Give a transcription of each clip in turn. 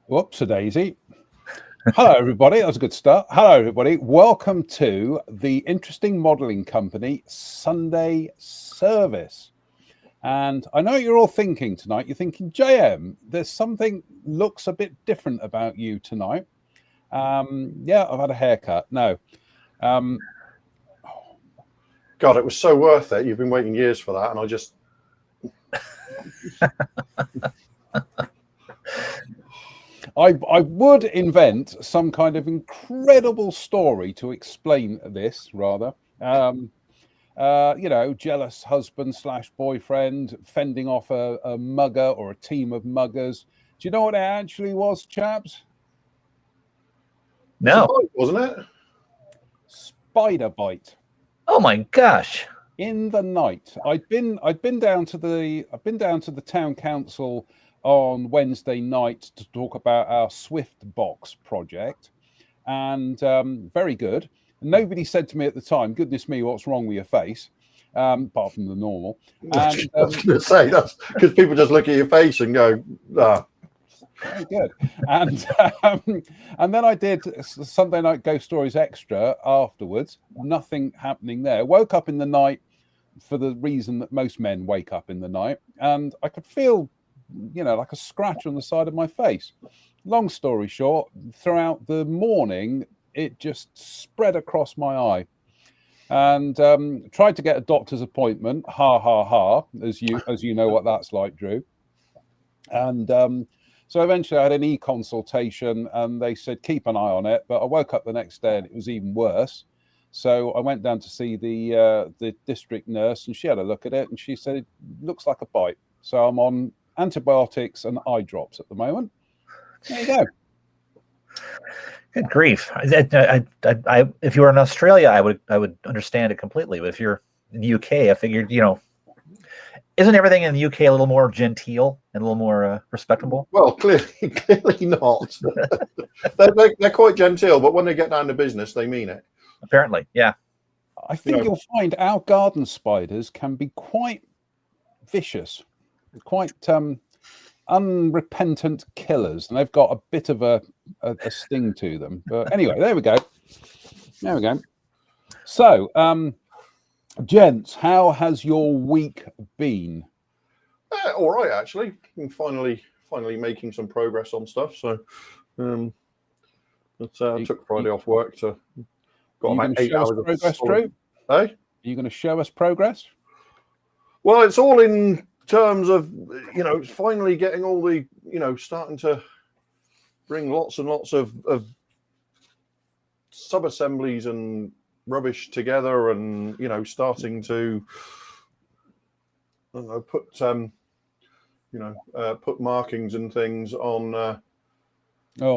Whoops-a-daisy. Hello, everybody. That was a good start. Hello, everybody. Welcome to the Interesting Modelling Company Sunday service. And I know you're all thinking tonight, you're thinking, JM, there's something looks a bit different about you tonight. Yeah, I've had a haircut. No. God, it was so worth it. You've been waiting years for that, and I just... I would invent some kind of incredible story to explain this, rather. You know, jealous husband / boyfriend fending off a mugger or a team of muggers. Do you know what it actually was, chaps? No. Wasn't it? Spider bite. Oh my gosh. In the night. I'd been down to the town council on Wednesday night to talk about our Swift Box project, and very good. Nobody said to me at the time, "Goodness me, what's wrong with your face?" Apart from the normal. And, I was going to say that's because people just look at your face and go, "Ah." Very good. And then I did Sunday Night Ghost Stories Extra afterwards. Nothing happening there. Woke up in the night for the reason that most men wake up in the night, and I could feel, you know, like a scratch on the side of my face. Long story short, throughout the morning, it just spread across my eye, and tried to get a doctor's appointment. Ha ha ha! As you know what that's like, Drew. And so eventually, I had an e-consultation, and they said keep an eye on it. But I woke up the next day, and it was even worse. So I went down to see the district nurse, and she had a look at it, and she said it looks like a bite. So I'm on antibiotics and eye drops at the moment. There you go. Good grief! If you were in Australia, I would understand it completely. But if you're in the UK, I figured, you know, isn't everything in the UK a little more genteel and a little more respectable? Well, clearly not. they're quite genteel, but when they get down to business, they mean it. Apparently, yeah. I think you'll find our garden spiders can be quite vicious, quite unrepentant killers, and they've got a bit of a sting to them. But anyway, there we go. So, gents, how has your week been? All right, actually. I'm finally making some progress on stuff. So, took Friday off work to got about 8 hours of progress, Drew? Hey? Are you going to show us progress? Well, it's all in terms of, you know, finally getting all the, you know, starting to bring lots and lots of sub-assemblies and rubbish together, and, you know, starting to, I don't know, put markings and things on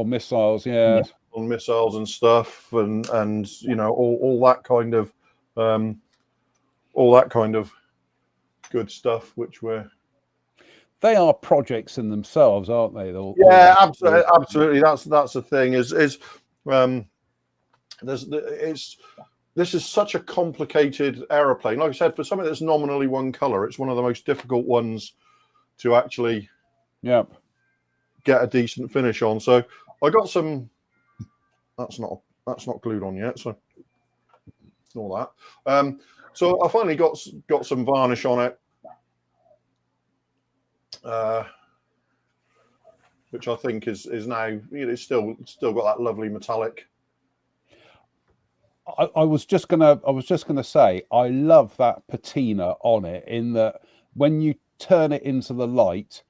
missiles, yeah, on missiles and stuff, and you know, all that kind of good stuff, which they are projects in themselves, aren't they? Absolutely. That's the thing. This is such a complicated aeroplane. Like I said, for something that's nominally one color, it's one of the most difficult ones to actually get a decent finish on. So I got some. That's not glued on yet. So ignore that. So I finally got some varnish on it, which I think is now, you know, it's still got that lovely metallic. I was just gonna say I love that patina on it, in that when you turn it into the light,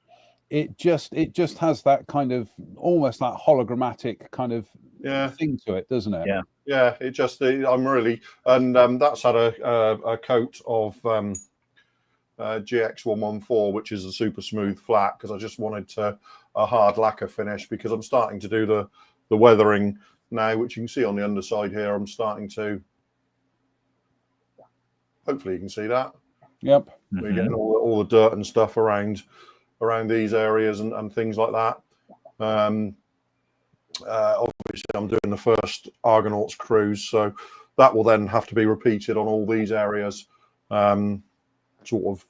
it just has that kind of almost that hologrammatic kind of thing to it, doesn't it? Yeah. It just I'm really, and that's had a coat of GX114, which is a super smooth flat, because I just wanted a hard lacquer finish, because I'm starting to do the weathering now, which you can see on the underside here. I'm starting to, hopefully you can see that. Yep. We're getting all the dirt and stuff around these areas and things like that. Obviously, I'm doing the first Argonauts cruise, so that will then have to be repeated on all these areas, sort of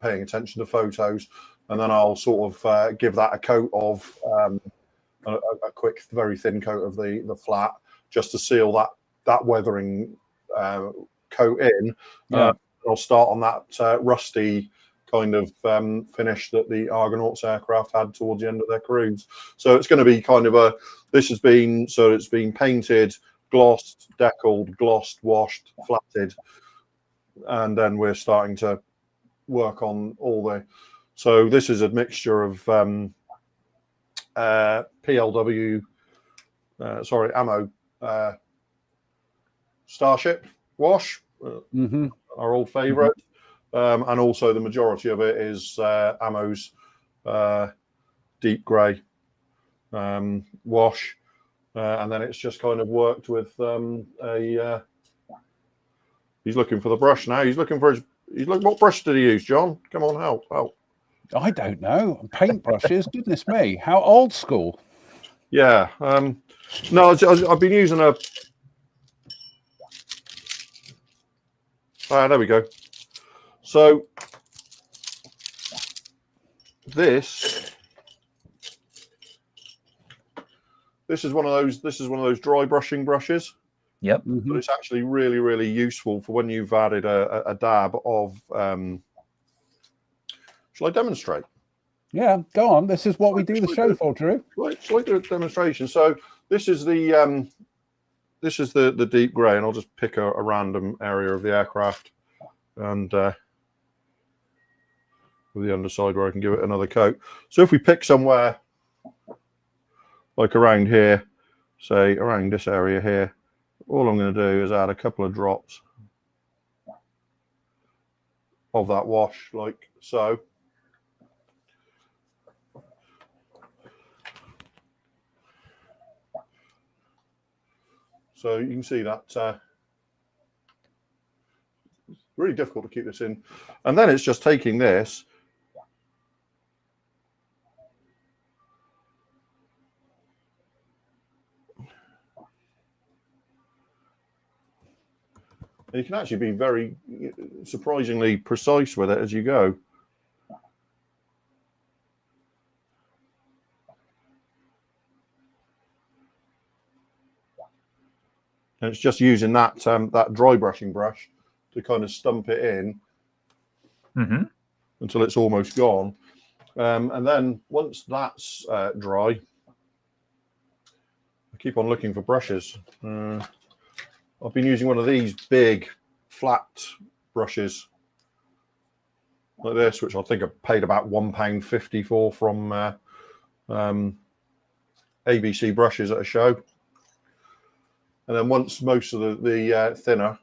paying attention to photos, and then I'll sort of give that a coat of a quick, very thin coat of the flat, just to seal that weathering coat in. Yeah. I'll start on that rusty kind of finish that the Argonauts aircraft had towards the end of their cruise. So it's going to be kind of it's been painted, glossed, deckled, glossed, washed, flatted, and then we're starting to work on all the. So this is a mixture of PLW, ammo, Starship wash, our old favorite. And also the majority of it is ammo's deep grey wash, and then it's just kind of worked with he's looking for the brush now. He's looking what brush did he use, John? Come on, help. I don't know. Paintbrushes, goodness me, how old school. Yeah. No, I've been using a. There we go. So this is one of those dry brushing brushes. Yep. But it's actually really, really useful for when you've added a dab of. Shall I demonstrate? Yeah, go on. This is what we do the show for, Drew. Right, so I do a demonstration. So this is the deep grey, and I'll just pick a random area of the aircraft, and with the underside where I can give it another coat. So if we pick somewhere like around here, say around this area here, all I'm going to do is add a couple of drops of that wash, like so. So you can see that it's really difficult to keep this in. And then it's just taking this and you can actually be very surprisingly precise with it as you go. And it's just using that dry brushing brush to kind of stump it in until it's almost gone. And then once that's dry, I keep on looking for brushes. I've been using one of these big flat brushes like this, which I think I paid about £1.50 for from ABC Brushes at a show. And then once most of the thinner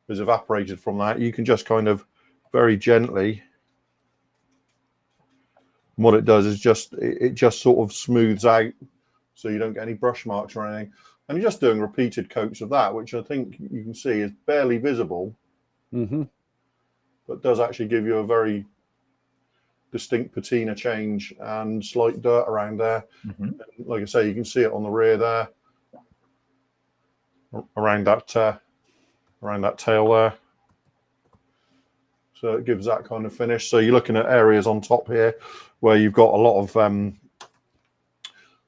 is evaporated from that, you can just kind of very gently. And what it does is it just sort of smooths out, so you don't get any brush marks or anything. And you're just doing repeated coats of that, which I think you can see is barely visible, but does actually give you a very distinct patina change and slight dirt around there. And like I say, you can see it on the rear there. Around that tail there, so it gives that kind of finish. So you're looking at areas on top here where you've got a lot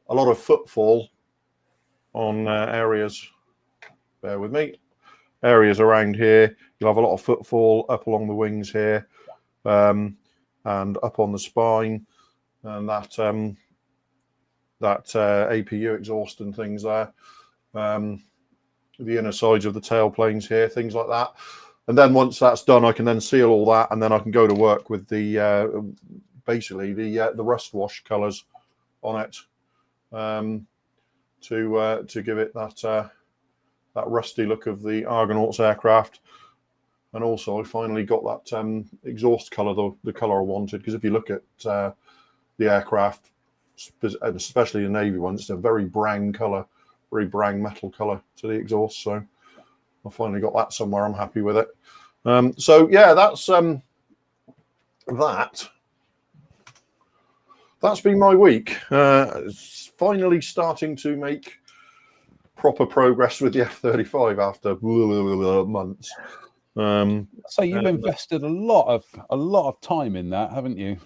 of footfall on areas. Bear with me. Areas around here, you'll have a lot of footfall up along the wings here, and up on the spine, and that APU exhaust and things there. The inner sides of the tail planes here, things like that. And then once that's done, I can then seal all that, and then I can go to work with the basically the rust wash colours on it, to give it that rusty look of the Argonauts aircraft. And also, I finally got that exhaust color, the color I wanted. Because if you look at the aircraft, especially the Navy ones, it's a very brown color, very brown metal color to the exhaust. So I finally got that somewhere. I'm happy with it. So yeah, that's that's been my week. It's finally starting to make proper progress with the F-35 after months. So you've invested a lot of time in that, haven't you?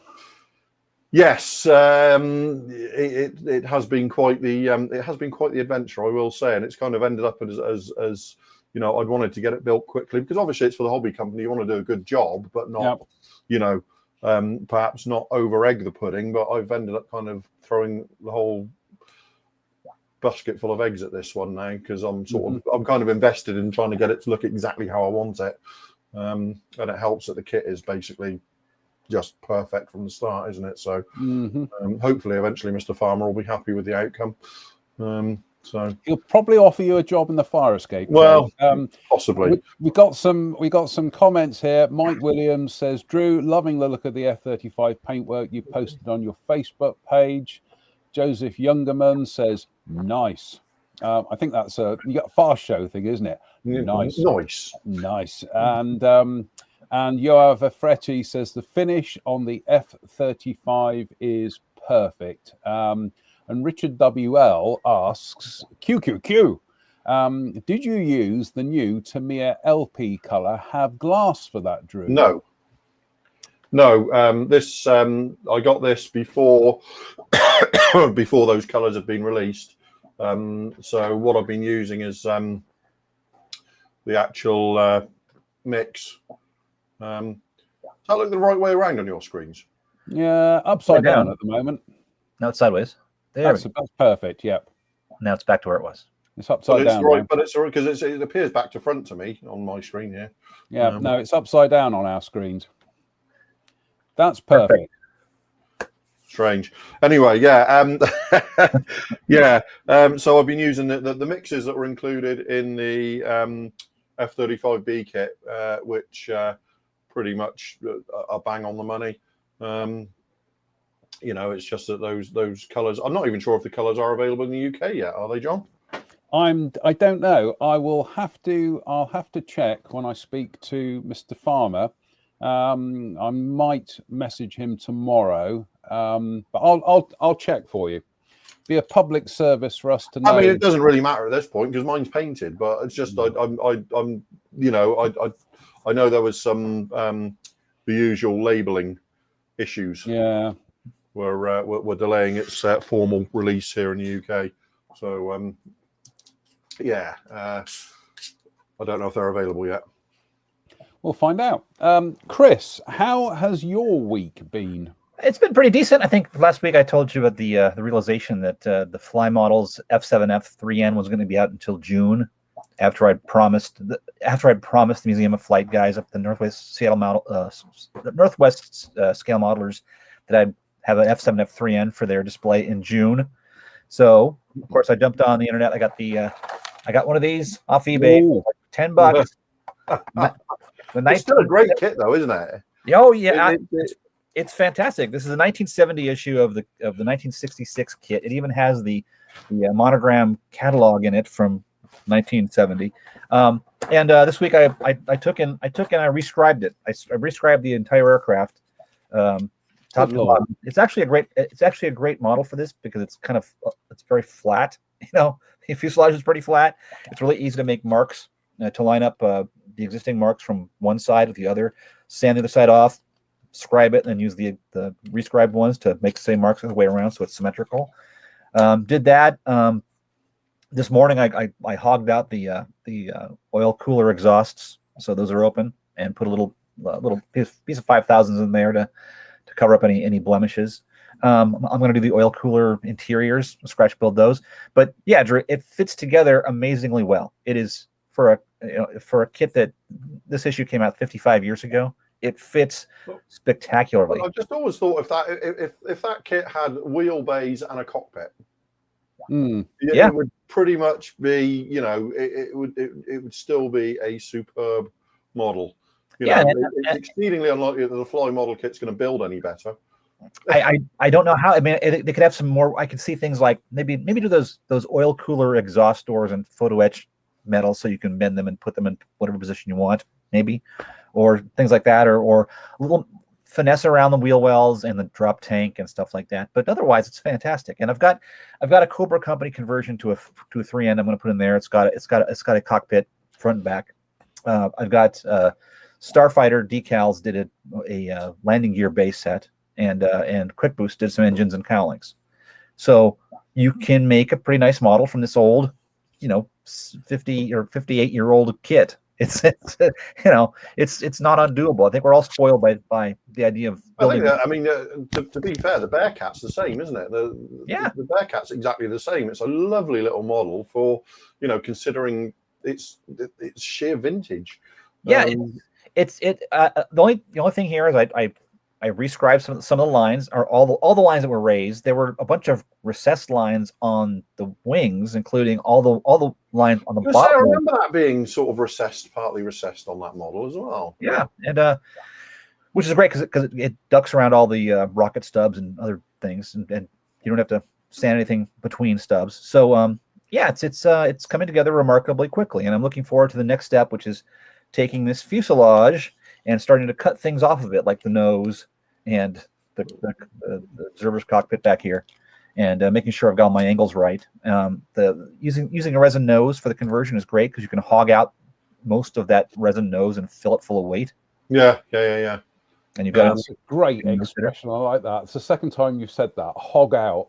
Yes, it has been quite the adventure, I will say, and it's kind of ended up as you know, I'd wanted to get it built quickly because obviously it's for the hobby company. You want to do a good job, but not, you know, perhaps not over egg the pudding. But I've ended up kind of throwing the whole basket full of eggs at this one now because I'm I'm kind of invested in trying to get it to look exactly how I want it, and it helps that the kit is basically just perfect from the start, isn't it? So hopefully eventually Mr. Farmer will be happy with the outcome. So he'll probably offer you a job in the fire escape. Well, possibly. We got some comments here. Mike Williams says, Drew, loving the look of the F-35 paintwork you posted on your Facebook page. Joseph Youngerman says, nice. I think that's you got a fast show thing, isn't it? Nice. And Yoav Efreti says the finish on the F-35 is perfect. And Richard WL asks, QQQ, did you use the new Tamiya LP color? Have glass for that, Drew? No. This I got this before before those colors have been released. So what I've been using is the actual mix. Does that look the right way around on your screens? Yeah, upside down at the moment. No, it's sideways. That's perfect. Yep. Now it's back to where it was. It's upside down. Right, but it's all right because it appears back to front to me on my screen here. Yeah, no, it's upside down on our screens. That's perfect. Strange. Anyway, yeah, so I've been using the mixes that were included in the F-35B kit, which pretty much are bang on the money. You know, it's just that those colours. I'm not even sure if the colours are available in the UK yet. Are they, John? I don't know. I'll have to check when I speak to Mr. Farmer. I might message him tomorrow, but I'll check for you. Be a public service for us to know. I mean, it doesn't really matter at this point because mine's painted, but it's just I'm you know I know there was some the usual labelling issues. Yeah. We're delaying its formal release here in the UK. So, yeah, I don't know if they're available yet. We'll find out. Chris, how has your week been? It's been pretty decent. I think last week I told you about the realization that the Fly Models F7F 3N was going to be out until June, after I'd promised the Museum of Flight guys up the Northwest Scale Modelers that I'd have an F7F 3N for their display in June. So of course I jumped on the internet. I got one of these off eBay, like $10. It's still a great kit though, isn't it? Oh yeah, it's fantastic. This is a 1970 issue of the 1966 kit. It even has the monogram catalog in it from 1970. And this week I took and I rescribed it. I rescribed the entire aircraft. Top to bottom. It's actually a great model for this because it's very flat. You know, the fuselage is pretty flat. It's really easy to make marks, to line up the existing marks from one side with the other, sand the other side off, scribe it, and then use the rescribed ones to make the same marks the way around so it's symmetrical. Did that. This morning I hogged out the oil cooler exhausts, so those are open, and put a little piece of 5000s in there to cover up any blemishes. I'm going to do the oil cooler interiors, scratch build those. But yeah, Drew, it fits together amazingly well. It is for a kit that this issue came out 55 years ago. It fits spectacularly. I just always thought if that kit had wheel bays and a cockpit, it would pretty much be, you know, it would still be a superb model. It's exceedingly unlikely that the fly model kit's going to build any better. I don't know how. I mean, they could have some more. I could see things like maybe do those oil cooler exhaust doors and photo etch metal, so you can bend them and put them in whatever position you want, maybe, or things like that, or a little finesse around the wheel wells and the drop tank and stuff like that. But otherwise, it's fantastic. And I've got a Cobra Company conversion to a 3N. I'm going to put in there. It's got a cockpit front and back. I've got Starfighter decals did a landing gear base set, and Quick Boost did some engines and cowlings. So you can make a pretty nice model from this old, 50 or 58-year-old kit. It's not undoable. I think we're all spoiled by the idea of building. To be fair, the Bearcat's the same, isn't it? The Bearcat's exactly the same. It's a lovely little model for, considering its sheer vintage. Yeah, the only thing here is I rescribed some of the lines, or all the lines that were raised. There were a bunch of recessed lines on the wings, including all the lines on the bottom. I remember that being sort of partly recessed on that model as well. Yeah, and which is great because it ducks around all the rocket stubs and other things, and you don't have to sand anything between stubs. So it's coming together remarkably quickly, and I'm looking forward to the next step, which is taking this fuselage and starting to cut things off of it, like the nose and the observer's cockpit back here, and making sure I've got all my angles right. Using a resin nose for the conversion is great because you can hog out most of that resin nose and fill it full of weight. Yeah. And you've got that's a great expression. I like that. It's the second time you've said that. Hog out.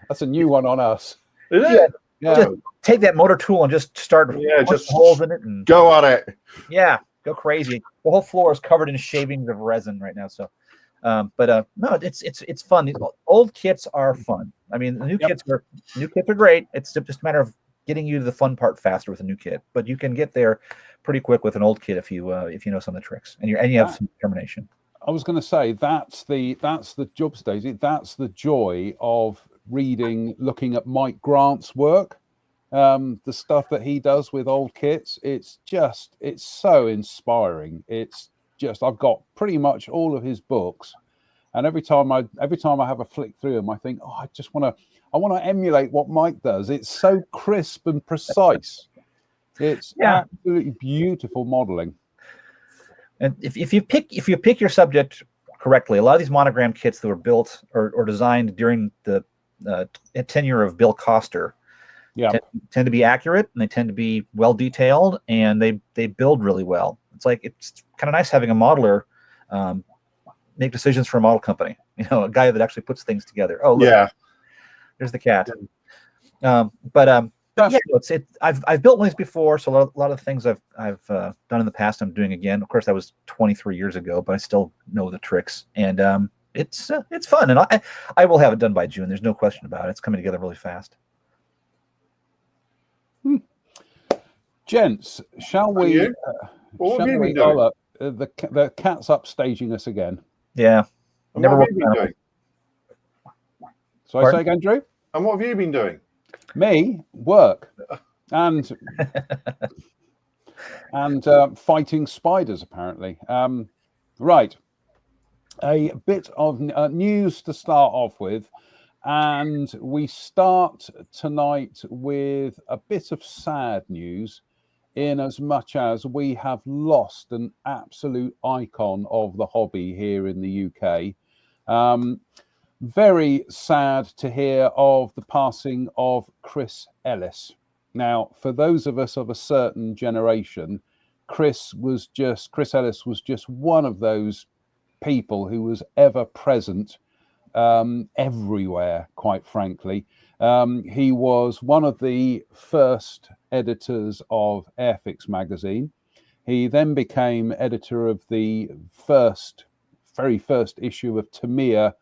That's a new one on us. Is it? Yeah. Just take that motor tool and just start just holes in it and go at it. Yeah, go crazy. The whole floor is covered in shavings of resin right now. So, no, it's fun. These old kits are fun. I mean, the new kits are great. It's just a matter of getting you to the fun part faster with a new kit. But you can get there pretty quick with an old kit if you know some of the tricks and you have some determination. I was going to say that's the job, Stacey. That's the joy of looking at Mike Grant's work. The stuff that he does with old kits, it's so inspiring. I've got pretty much all of his books, and every time I have a flick through them, I think, I want to emulate what Mike does. It's so crisp and precise. It's absolutely beautiful modeling. And if you pick your subject correctly, a lot of these monogram kits that were built or designed during the tenure of Bill Coster tend to be accurate, and they tend to be well detailed, and they build really well. It's kind of nice having a modeler make decisions for a model company. A guy that actually puts things together. Oh, look, there's the cat. I've built one of these before, so a lot of the things I've done in the past I'm doing again. Of course, that was 23 years ago, but I still know the tricks, and it's fun, and I will have it done by June. There's no question about it. It's coming together really fast. Gents, shall we? What have you been doing? The cat's upstaging us again. Yeah. And what have you been doing? So I say again, Drew? And what have you been doing? Me, work, and fighting spiders, apparently. Right. A bit of news to start off with. And we start tonight with a bit of sad news, in as much as we have lost an absolute icon of the hobby here in the UK. Very sad to hear of the passing of Chris Ellis. Now, for those of us of a certain generation, Chris Ellis was just one of those people who was ever present everywhere, quite frankly. He was one of the first editors of Airfix magazine. He then became editor of the very first issue of Tamiya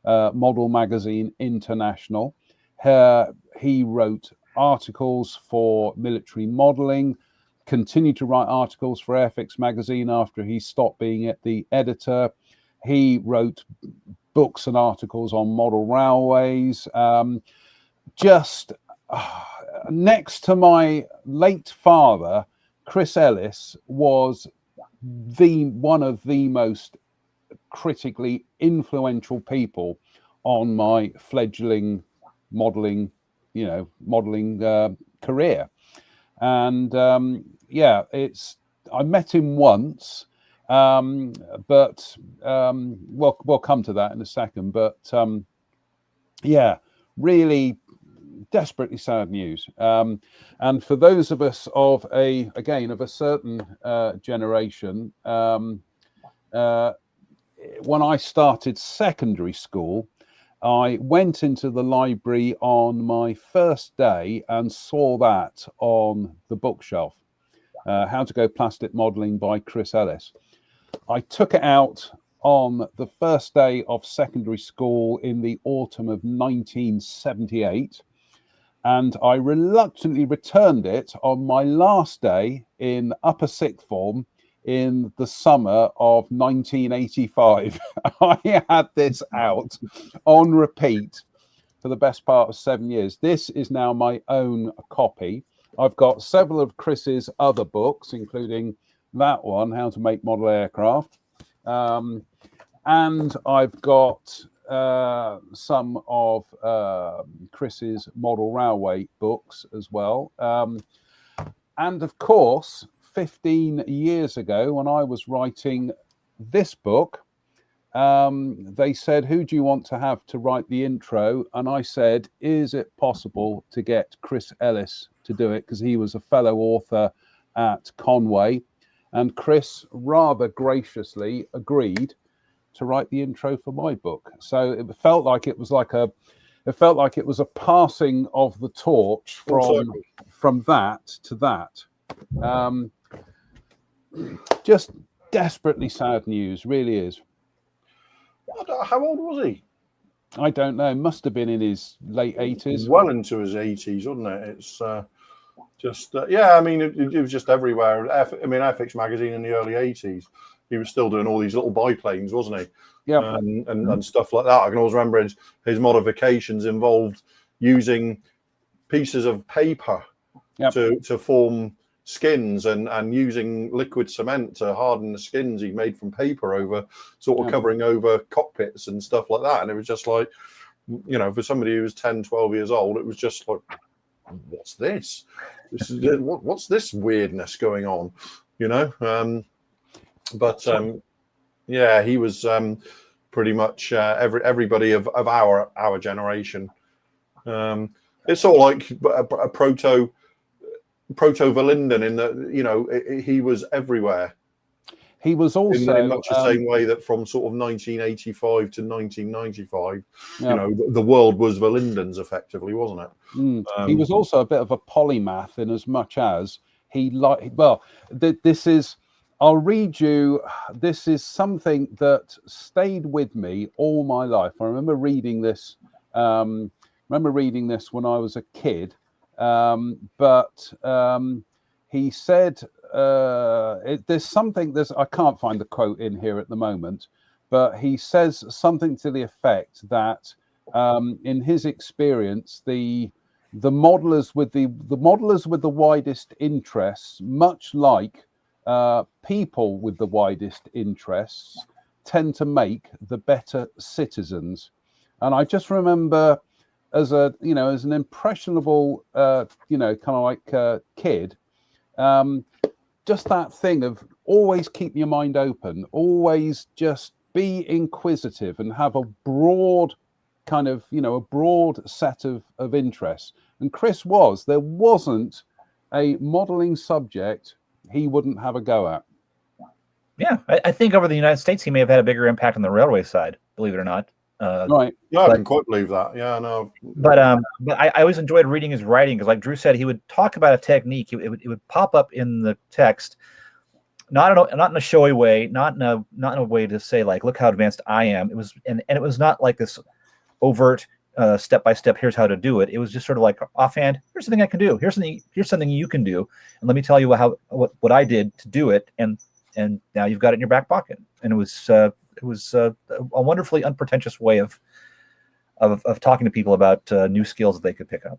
Model Magazine International. He wrote articles for military modeling, continued to write articles for Airfix magazine after he stopped being the editor. He wrote books and articles on model railways. Next to my late father, Chris Ellis was one of the most critically influential people on my fledgling modeling career. And I met him once, but we'll come to that in a second. But really desperately sad news. And for those of us of a certain generation, when I started secondary school, I went into the library on my first day and saw that on the bookshelf, How to Go Plastic Modeling by Chris Ellis. I took it out on the first day of secondary school in the autumn of 1978, and I reluctantly returned it on my last day in upper sixth form in the summer of 1985. I had this out on repeat for the best part of 7 years. This is now my own copy. I've got several of Chris's other books, including that one, How to Make Model Aircraft. And I've got some of Chris's Model Railway books as well. And of course, 15 years ago, when I was writing this book, they said, who do you want to have to write the intro? And I said, is it possible to get Chris Ellis to do it? Because he was a fellow author at Conway. And Chris rather graciously agreed to write the intro for my book. So it felt like it was a passing of the torch from that to that. Just desperately sad news, really is. How old was he? I don't know. Must have been in his late 80s. Well into his 80s, wasn't it? It's I mean, it was just everywhere. Ethics magazine in the early 80s. He was still doing all these little biplanes, wasn't he? Yeah, and stuff like that. I can always remember his modifications involved using pieces of paper to form skins and using liquid cement to harden the skins he made from paper over covering over cockpits and stuff like that. And it was just like, for somebody who was 10, 12 years old, it was just like, what's this? What's this weirdness going on? He was pretty much everybody of our generation. It's all like a proto Verlinden in that he was everywhere. He was also in much the same way that from sort of 1985 to 1995, the world was Verlinden's effectively, wasn't it? He was also a bit of a polymath in as much as I'll read you. This is something that stayed with me all my life. I remember reading this. When I was a kid. He said, I can't find the quote in here at the moment, but he says something to the effect that in his experience, the modelers with the widest interests, much like people with the widest interests, tend to make the better citizens. And I just remember, as an impressionable, kid, just that thing of always keep your mind open, always just be inquisitive and have a broad set of interests. And Chris there wasn't a modeling subject he wouldn't have a go at. Yeah, I think over the United States, he may have had a bigger impact on the railway side, believe it or not. Right. Yeah, I can quite believe that. Yeah, no. But I always enjoyed reading his writing because, like Drew said, he would talk about a technique. It would pop up in the text, not in a showy way, not in a way to say like, look how advanced I am. It was and it was not like this overt step by step. Here's how to do it. It was just sort of like offhand. Here's something I can do. Here's something you can do, and let me tell you what I did to do it. And now you've got it in your back pocket. And it was a wonderfully unpretentious way of talking to people about new skills that they could pick up.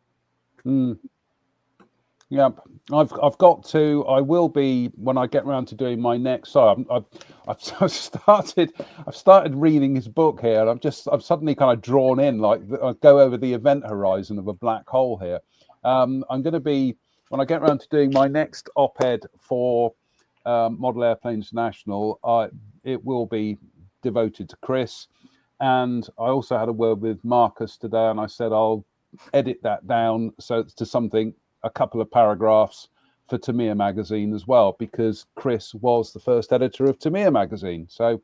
Yep. I've got to. I will be when I get around to doing my next. So I've started reading his book here, and I'm suddenly kind of drawn in. Like I go over the event horizon of a black hole here. I'm going to be when I get around to doing my next op-ed for Model Airplane International. It will be devoted to Chris, and I also had a word with Marcus today, and I said I'll edit that down so it's to something. A couple of paragraphs for Tamiya magazine as well, because Chris was the first editor of Tamiya magazine. So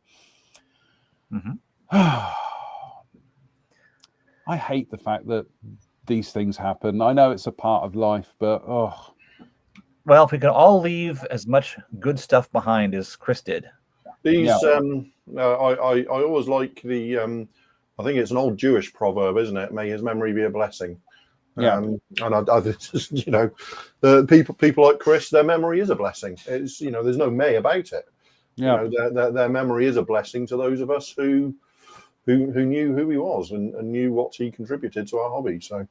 I hate the fact that these things happen. I know it's a part of life, but well, if we can all leave as much good stuff behind as Chris did. These I always like the I think it's an old Jewish proverb, isn't it? May his memory be a blessing. Yeah, and I just, the people like Chris, their memory is a blessing. It's there's no may about it. Yeah, their memory is a blessing to those of us who knew who he was and knew what he contributed to our hobby. So,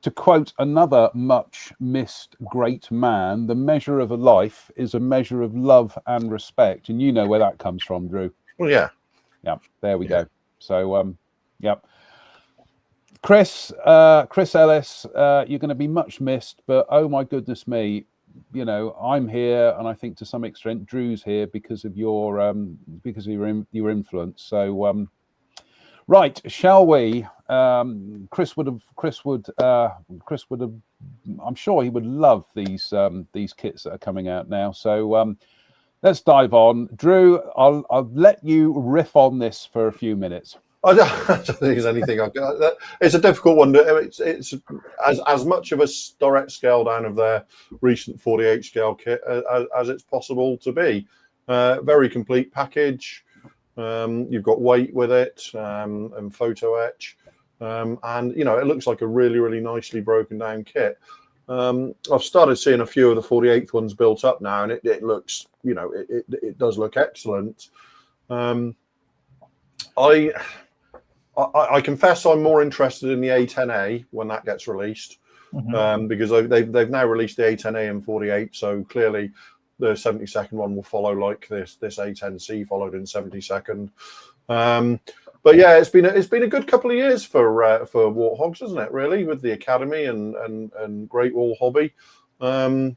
to quote another much missed great man, the measure of a life is a measure of love and respect, and you know where that comes from, Drew. Well, yeah, there we go. So, Chris Ellis, you're going to be much missed, but oh my goodness me, I'm here, and I think to some extent Drew's here because of your influence. So, right, shall we? Chris would have. I'm sure he would love these kits that are coming out now. So, let's dive on. Drew, I'll let you riff on this for a few minutes. I don't think there's anything I've got. It's a difficult one. It's as much of a direct scale down of their recent 48 scale kit as it's possible to be. Very complete package. You've got weight with it and photo etch, and it looks like a really, really nicely broken down kit. I've started seeing a few of the 48th ones built up now, and it looks, it does look excellent. I confess I'm more interested in the A10A when that gets released, because they've now released the A10A in 48, so clearly the 72nd one will follow like this A10C followed in 72nd. But yeah, it's been a good couple of years for Warthogs, isn't it? Really, with the Academy and Great Wall Hobby. So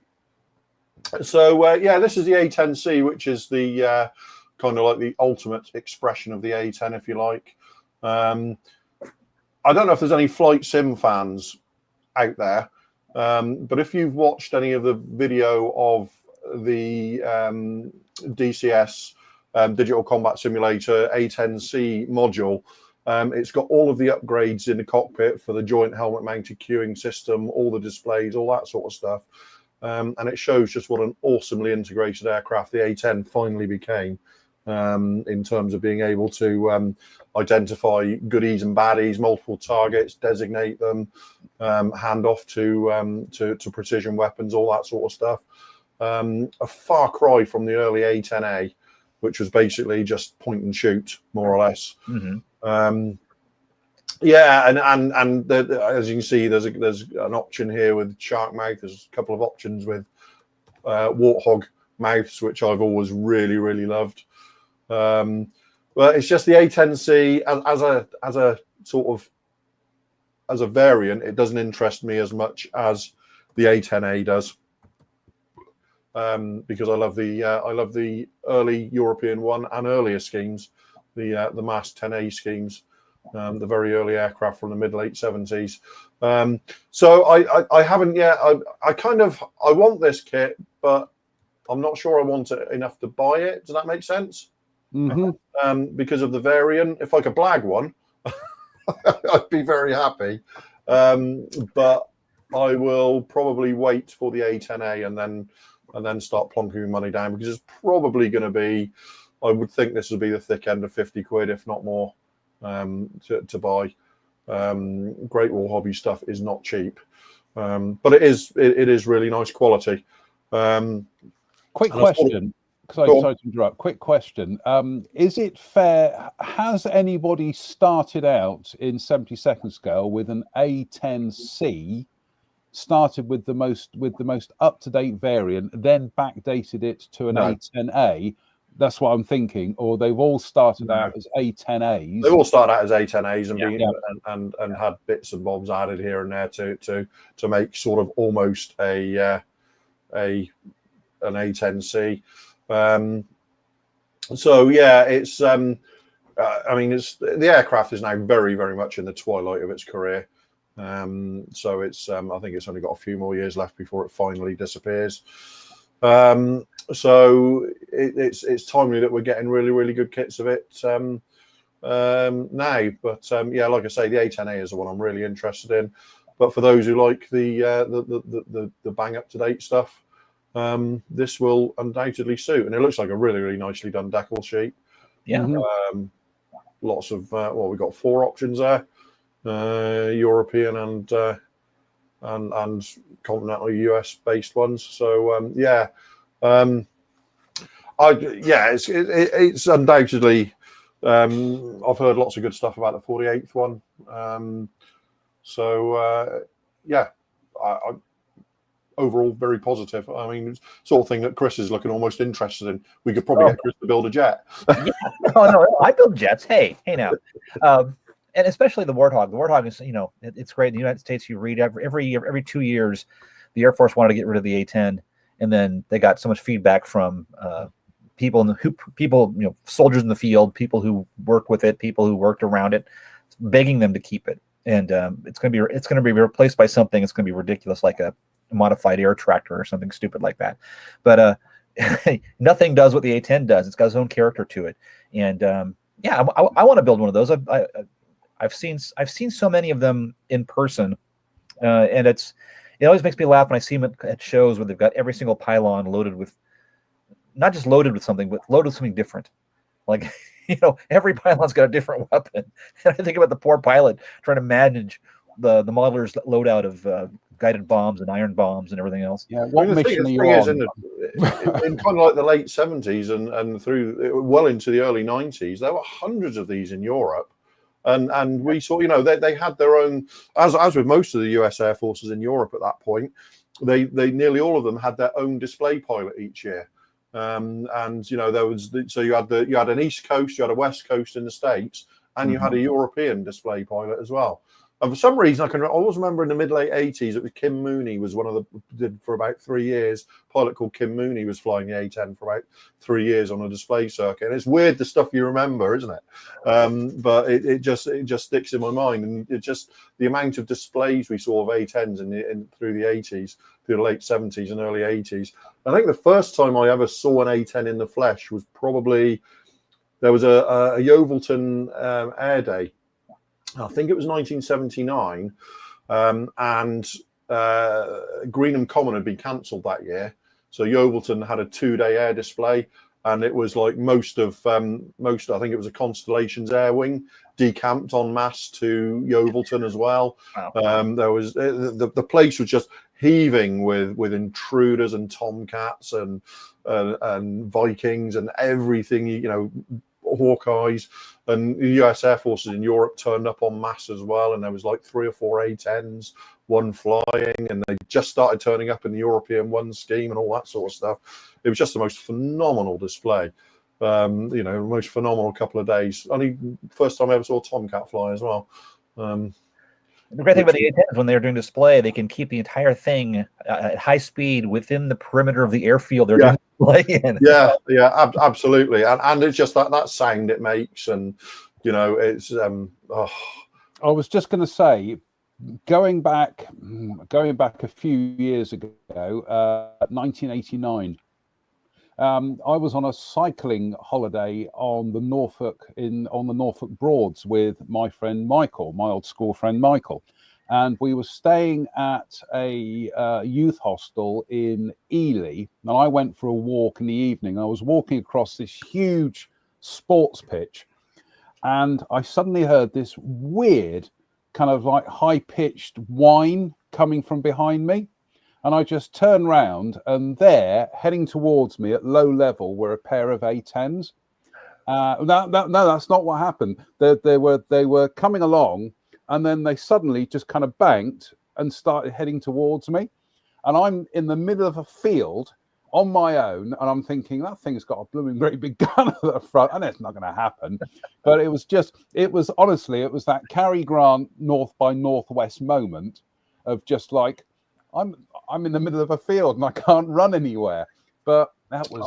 this is the A10C, which is the kind of like the ultimate expression of the A10, if you like. I don't know if there's any flight sim fans out there, but if you've watched any of the video of the DCS Digital Combat Simulator A10C module, it's got all of the upgrades in the cockpit for the joint helmet mounted queuing system, all the displays, all that sort of stuff. And it shows just what an awesomely integrated aircraft the A10 finally became. In terms of being able to identify goodies and baddies, multiple targets, designate them, hand off to precision weapons, all that sort of stuff. A far cry from the early A10A, which was basically just point and shoot, more or less. And as you can see, there's an option here with shark mouth. There's a couple of options with warthog mouths, which I've always really, really loved. Well, it's just the A10C as a sort of as a variant. It doesn't interest me as much as the A10A does, because I love the early European one and earlier schemes, the MAS 10A schemes, the very early aircraft from the mid late 70s. So I haven't yet. I want this kit, but I'm not sure I want it enough to buy it. Does that make sense? Because of the variant. If I could blag one, I'd be very happy. But I will probably wait for the A10A and then start plonking money down, because it's probably going to be, I would think this would be the thick end of 50 quid, if not more, to buy. Great Wall Hobby stuff is not cheap, but it is really nice quality. Quick question. Sorry to interrupt. Quick question. Is it fair? Has anybody started out in 72nd scale with an A10C started with the most up-to-date variant, then backdated it to an A10A. That's what I'm thinking. Or they've all started out as A10As. They've all started out as A10As and had bits and bobs added here and there to make sort of almost an A10C. So yeah, it's I mean, the aircraft is now very, very much in the twilight of its career. So it's I think it's only got a few more years left before it finally disappears. So it's timely that we're getting really, really good kits of it now. But yeah, like I say, the A10A is the one I'm really interested in. But for those who like the bang up to date stuff, this will undoubtedly suit. And it looks like a really, really nicely done decal sheet. Yeah. Lots of well, we've got 4 options there: European and continental US based ones. So yeah. It's undoubtedly. I've heard lots of good stuff about the 48th one. Yeah, I overall very positive. I mean, sort of thing that Chris is looking almost interested in. We could probably get Chris to build a jet. Yeah. No, I build jets. Hey now. And especially the Warthog. The Warthog is, it's great in the United States. You read every 2 years, the Air Force wanted to get rid of the A-10. And then they got so much feedback from people, soldiers in the field, people who work with it, people who worked around it, begging them to keep it. And it's going to be replaced by something. It's going to be ridiculous, like a modified air tractor or something stupid like that. But nothing does what the A-10 does. It's got its own character to it. And yeah, I want to build one of those. I've seen so many of them in person, and it always makes me laugh when I see them at shows where they've got every single pylon loaded with, not just loaded with something, but loaded with something different. Like, every pylon's got a different weapon. And I think about the poor pilot trying to manage the modeler's loadout of guided bombs and iron bombs and everything else. Yeah, what mission are you on? In kind of like the late 70s and through well into the early 90s, there were hundreds of these in Europe. And we saw, they had their own, as with most of the US Air Forces in Europe at that point, they nearly all of them had their own display pilot each year. There was, so you had an East Coast, you had a West Coast in the States, and you had a European display pilot as well. And for some reason, I always remember in the mid-late 80s, it was Kim Mooney was did for about 3 years. A pilot called Kim Mooney was flying the A-10 for about 3 years on a display circuit. And it's weird the stuff you remember, isn't it? But it just sticks in my mind. And it just, the amount of displays we saw of A-10s through the 80s, through the late 70s and early 80s. I think the first time I ever saw an A-10 in the flesh was probably, there was a Yeovilton Air Day. I think it was 1979, and Greenham Common had been cancelled that year. So Yeovilton had a 2-day air display, and it was like most, I think it was a Constellations Air Wing decamped en masse to Yeovilton as well. Wow. There was the place was just heaving with intruders and Tomcats and Vikings and everything, Hawkeyes, and the US Air Forces in Europe turned up en masse as well, and there was like 3 or 4 A-10s, one flying, and they just started turning up in the European One scheme and all that sort of stuff. It was just the most phenomenal display, most phenomenal couple of days. Only first time I ever saw a Tomcat fly as well. The great thing about the A-10 is when they're doing display, they can keep the entire thing at high speed within the perimeter of the airfield they're doing display in. Yeah, absolutely. And it's just that sound it makes, and it's. I was just going to say, going back a few years ago, 1989. I was on a cycling holiday on the Norfolk Broads with my friend Michael, my old school friend Michael, and we were staying at a youth hostel in Ely. And I went for a walk in the evening. I was walking across this huge sports pitch, and I suddenly heard this weird kind of like high-pitched whine coming from behind me. And I just turned round, and there, heading towards me at low level, were a pair of A-10s. No, that's not what happened. They were coming along, and then they suddenly just kind of banked and started heading towards me. And I'm in the middle of a field on my own, and I'm thinking, that thing's got a blooming great big gun at the front. I know it's not going to happen. But it was honestly, it was that Cary Grant North by Northwest moment of just like, I'm in the middle of a field and I can't run anywhere. But that was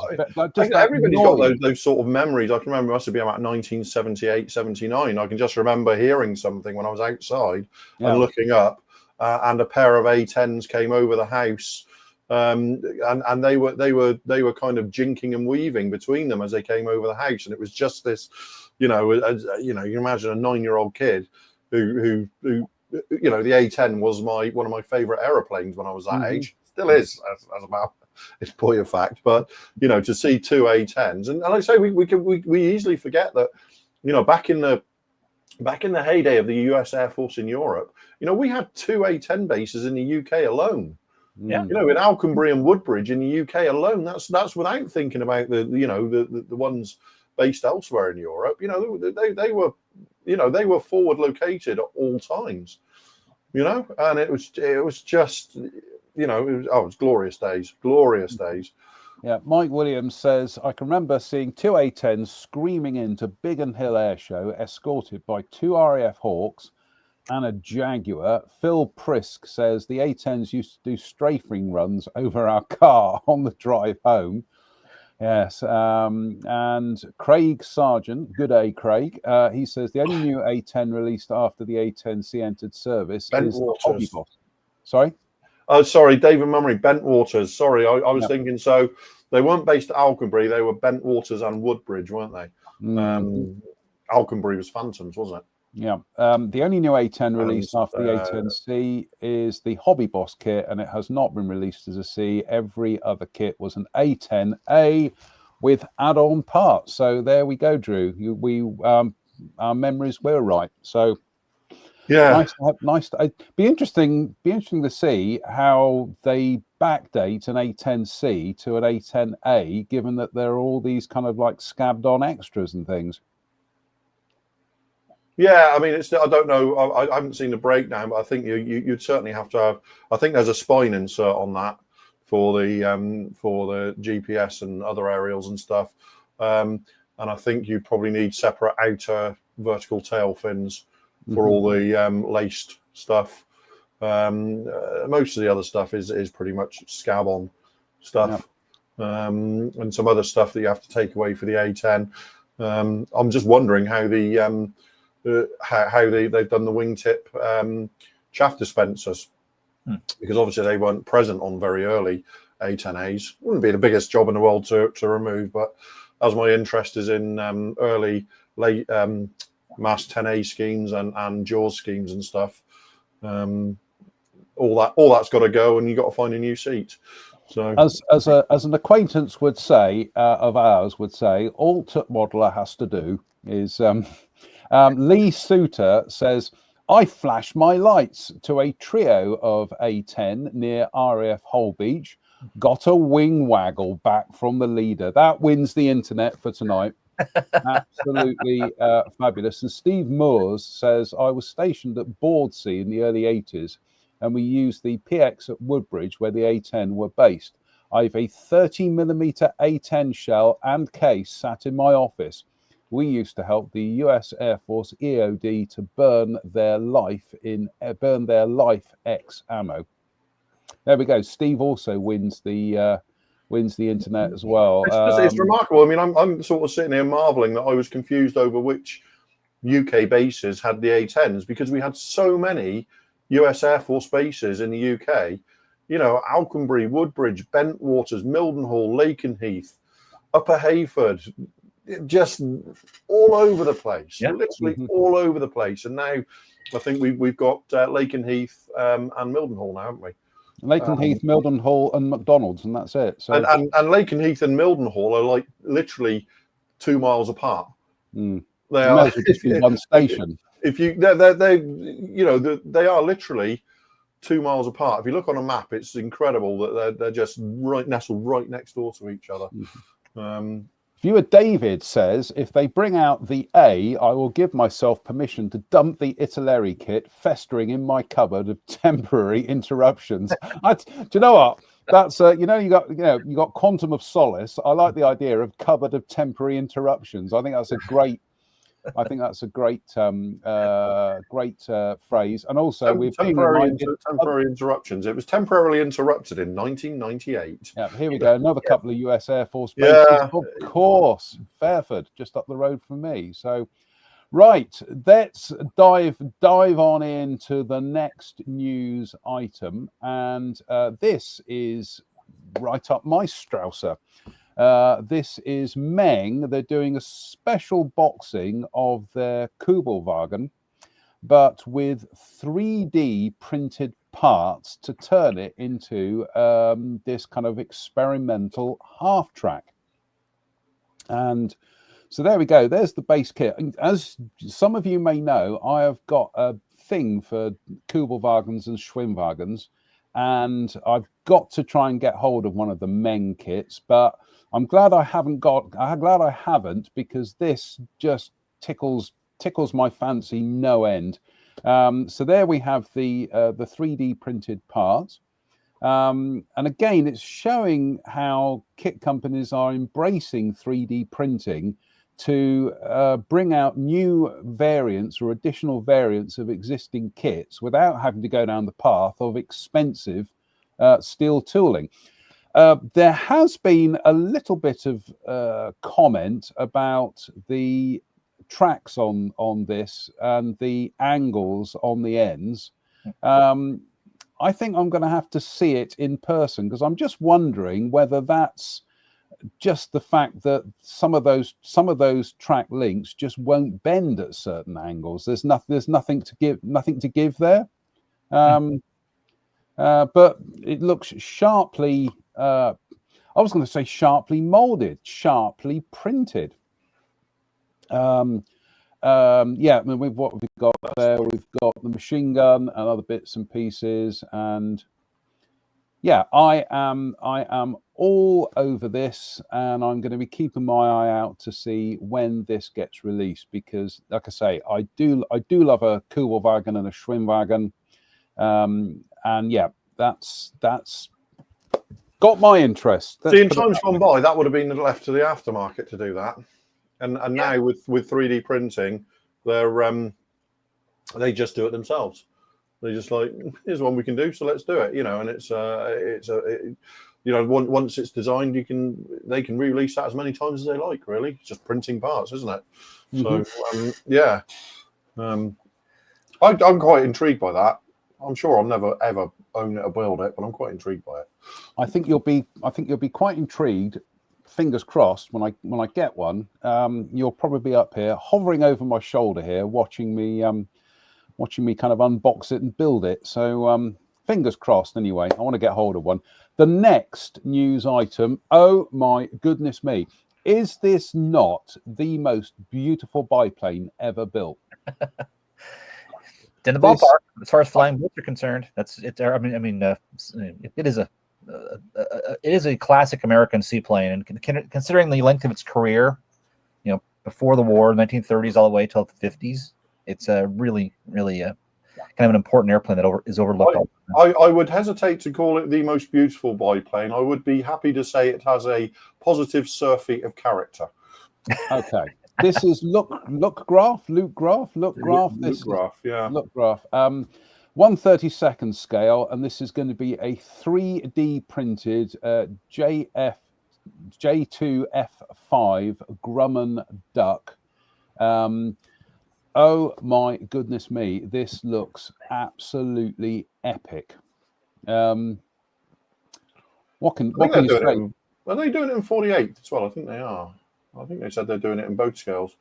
just everybody's got those sort of memories. I can remember it must have been about 1978, 79. I can just remember hearing something when I was outside and looking up, and a pair of A10s came over the house, and they were kind of jinking and weaving between them as they came over the house, and it was just this, you can imagine a 9-year-old kid who the A10 was one of my favorite aeroplanes when I was that age. Still is, as about it's point of fact. But to see 2 A10s, and like I say, we easily forget that, back in the heyday of the US Air Force in Europe, we had 2 A10 bases in the UK alone. Yeah. In Alconbury and Woodbridge in the UK alone. That's without thinking about the ones based elsewhere in Europe. They were forward located at all times. And it was just it was glorious days. Yeah, Mike Williams says, I can remember seeing 2 A10s screaming into Biggin Hill Air Show, escorted by 2 RAF Hawks and a Jaguar. Phil Prisk says the A10s used to do strafing runs over our car on the drive home. Yes, and Craig Sargent, good day, Craig. He says the only new A10 released after the A10C entered service is the Hobby Boss. Sorry? Oh, sorry, David Mummery, Bentwaters. Sorry, I was thinking, so they weren't based at Alconbury, they were Bentwaters and Woodbridge, weren't they? Alconbury was Phantoms, wasn't it? Yeah. The only new A10 released after the A10C is the Hobby Boss kit, and it has not been released as a C. Every other kit was an A10A with add-on parts. So there we go, Drew. Our memories were right. So yeah, nice. It'd be interesting to see how they backdate an A10C to an A10A, given that there are all these kind of like scabbed-on extras and things. Yeah, I mean, I don't know. I haven't seen the breakdown, but I think you'd certainly have to have. I think there's a spine insert on that for the GPS and other aerials and stuff. And I think you probably need separate outer vertical tail fins for all the laced stuff. Most of the other stuff is pretty much scab on stuff, and some other stuff that you have to take away for the A10. I'm just wondering how how they've done the wingtip chaff dispensers, because obviously they weren't present on very early A10As. Wouldn't be the biggest job in the world to remove, but as my interest is in early late mass 10A schemes and jaws schemes and stuff, all that's got to go, and you got to find a new seat. So as an acquaintance would say, of ours would say, all Tut Modeler has to do is Lee Suter says, I flashed my lights to a trio of A10 near RAF Holbeach, got a wing waggle back from the leader. That wins the internet for tonight. Absolutely fabulous. And Steve Moores says, I was stationed at Bordsea in the early 80s, and we used the PX at Woodbridge where the A10 were based. I have a 30mm A10 shell and case sat in my office. We used to help the US Air Force EOD to burn their life X ammo. There we go. Steve also wins the internet as well. It's remarkable. I mean, I'm sort of sitting here marveling that I was confused over which UK bases had the A10s, because we had so many US Air Force bases in the UK. Alconbury, Woodbridge, Bentwaters, Mildenhall, Lakenheath, Upper Hayford, just all over the place, literally all over the place. And now I think we've got Lakenheath and Mildenhall now, haven't we? Lakenheath, Mildenhall, and McDonald's, and that's it. So and Lakenheath and Mildenhall are like literally 2 miles apart. They are just one station. If you, they are literally 2 miles apart. If you look on a map, it's incredible that they're just nestled right next door to each other. Viewer David says, if they bring out the A, I will give myself permission to dump the Italeri kit festering in my cupboard of temporary interruptions. Do you know what? That's you got Quantum of Solace. I like the idea of cupboard of temporary interruptions. I think that's a great phrase. And also, we're being reminded temporary interruptions. It was temporarily interrupted in 1998. Yeah, here we go. Another couple of US Air Force bases. Yeah. Of course, Fairford, just up the road from me. So, right, let's dive on into the next news item, and this is right up my Strausser. This is Meng. They're doing a special boxing of their Kubelwagen, but with 3D printed parts to turn it into this kind of experimental half track. And so there we go. There's the base kit. And as some of you may know, I have got a thing for Kubelwagens and Schwimmwagens, and I've got to try and get hold of one of the Meng kits, but I'm glad I haven't, because this just tickles my fancy no end. So there we have the 3D printed parts. And again, it's showing how kit companies are embracing 3D printing to bring out new variants or additional variants of existing kits without having to go down the path of expensive steel tooling. There has been a little bit of comment about the tracks on this and the angles on the ends. I think I'm going to have to see it in person, because I'm just wondering whether that's just the fact that some of those track links just won't bend at certain angles. There's nothing to give there. But it looks sharply. I was going to say sharply molded, sharply printed. Yeah, I mean, with what we've got there, we've got the machine gun and other bits and pieces, and yeah, I am all over this, and I'm going to be keeping my eye out to see when this gets released, because, like I say, I do love a Kubelwagen and a Schwimmwagen, and yeah, that's got my interest. See, in times gone by, that would have been left to the aftermarket to do that. And now with 3D printing, they just do it themselves. They're just like, here's one we can do, so let's do it. And once it's designed, they can re-release that as many times as they like. Really, it's just printing parts, isn't it? Mm-hmm. So I'm quite intrigued by that. I'm sure I'll never ever own it or build it, but I'm quite intrigued by it. I think you'll be quite intrigued. Fingers crossed, when I get one, you'll probably be up here hovering over my shoulder here, watching me kind of unbox it and build it. So fingers crossed. Anyway, I want to get hold of one. The next news item, oh my goodness me, is this not the most beautiful biplane ever built? In the ballpark, as far as flying boats are concerned. That's it. I mean, it is a classic American seaplane, and considering the length of its career, before the war, 1930s all the way till the 50s, it's a really kind of an important airplane that is overlooked. I would hesitate to call it the most beautiful biplane. I would be happy to say it has a positive surfeit of character. Okay. This is Luke Graf. This Graf, yeah. Luke Graf. 1/32 scale, and this is going to be a 3D printed J2F5 Grumman Duck. Oh my goodness me, this looks absolutely epic. What can you say? Are they doing it in 48 as well? I think they are. I think they said they're doing it in both scales.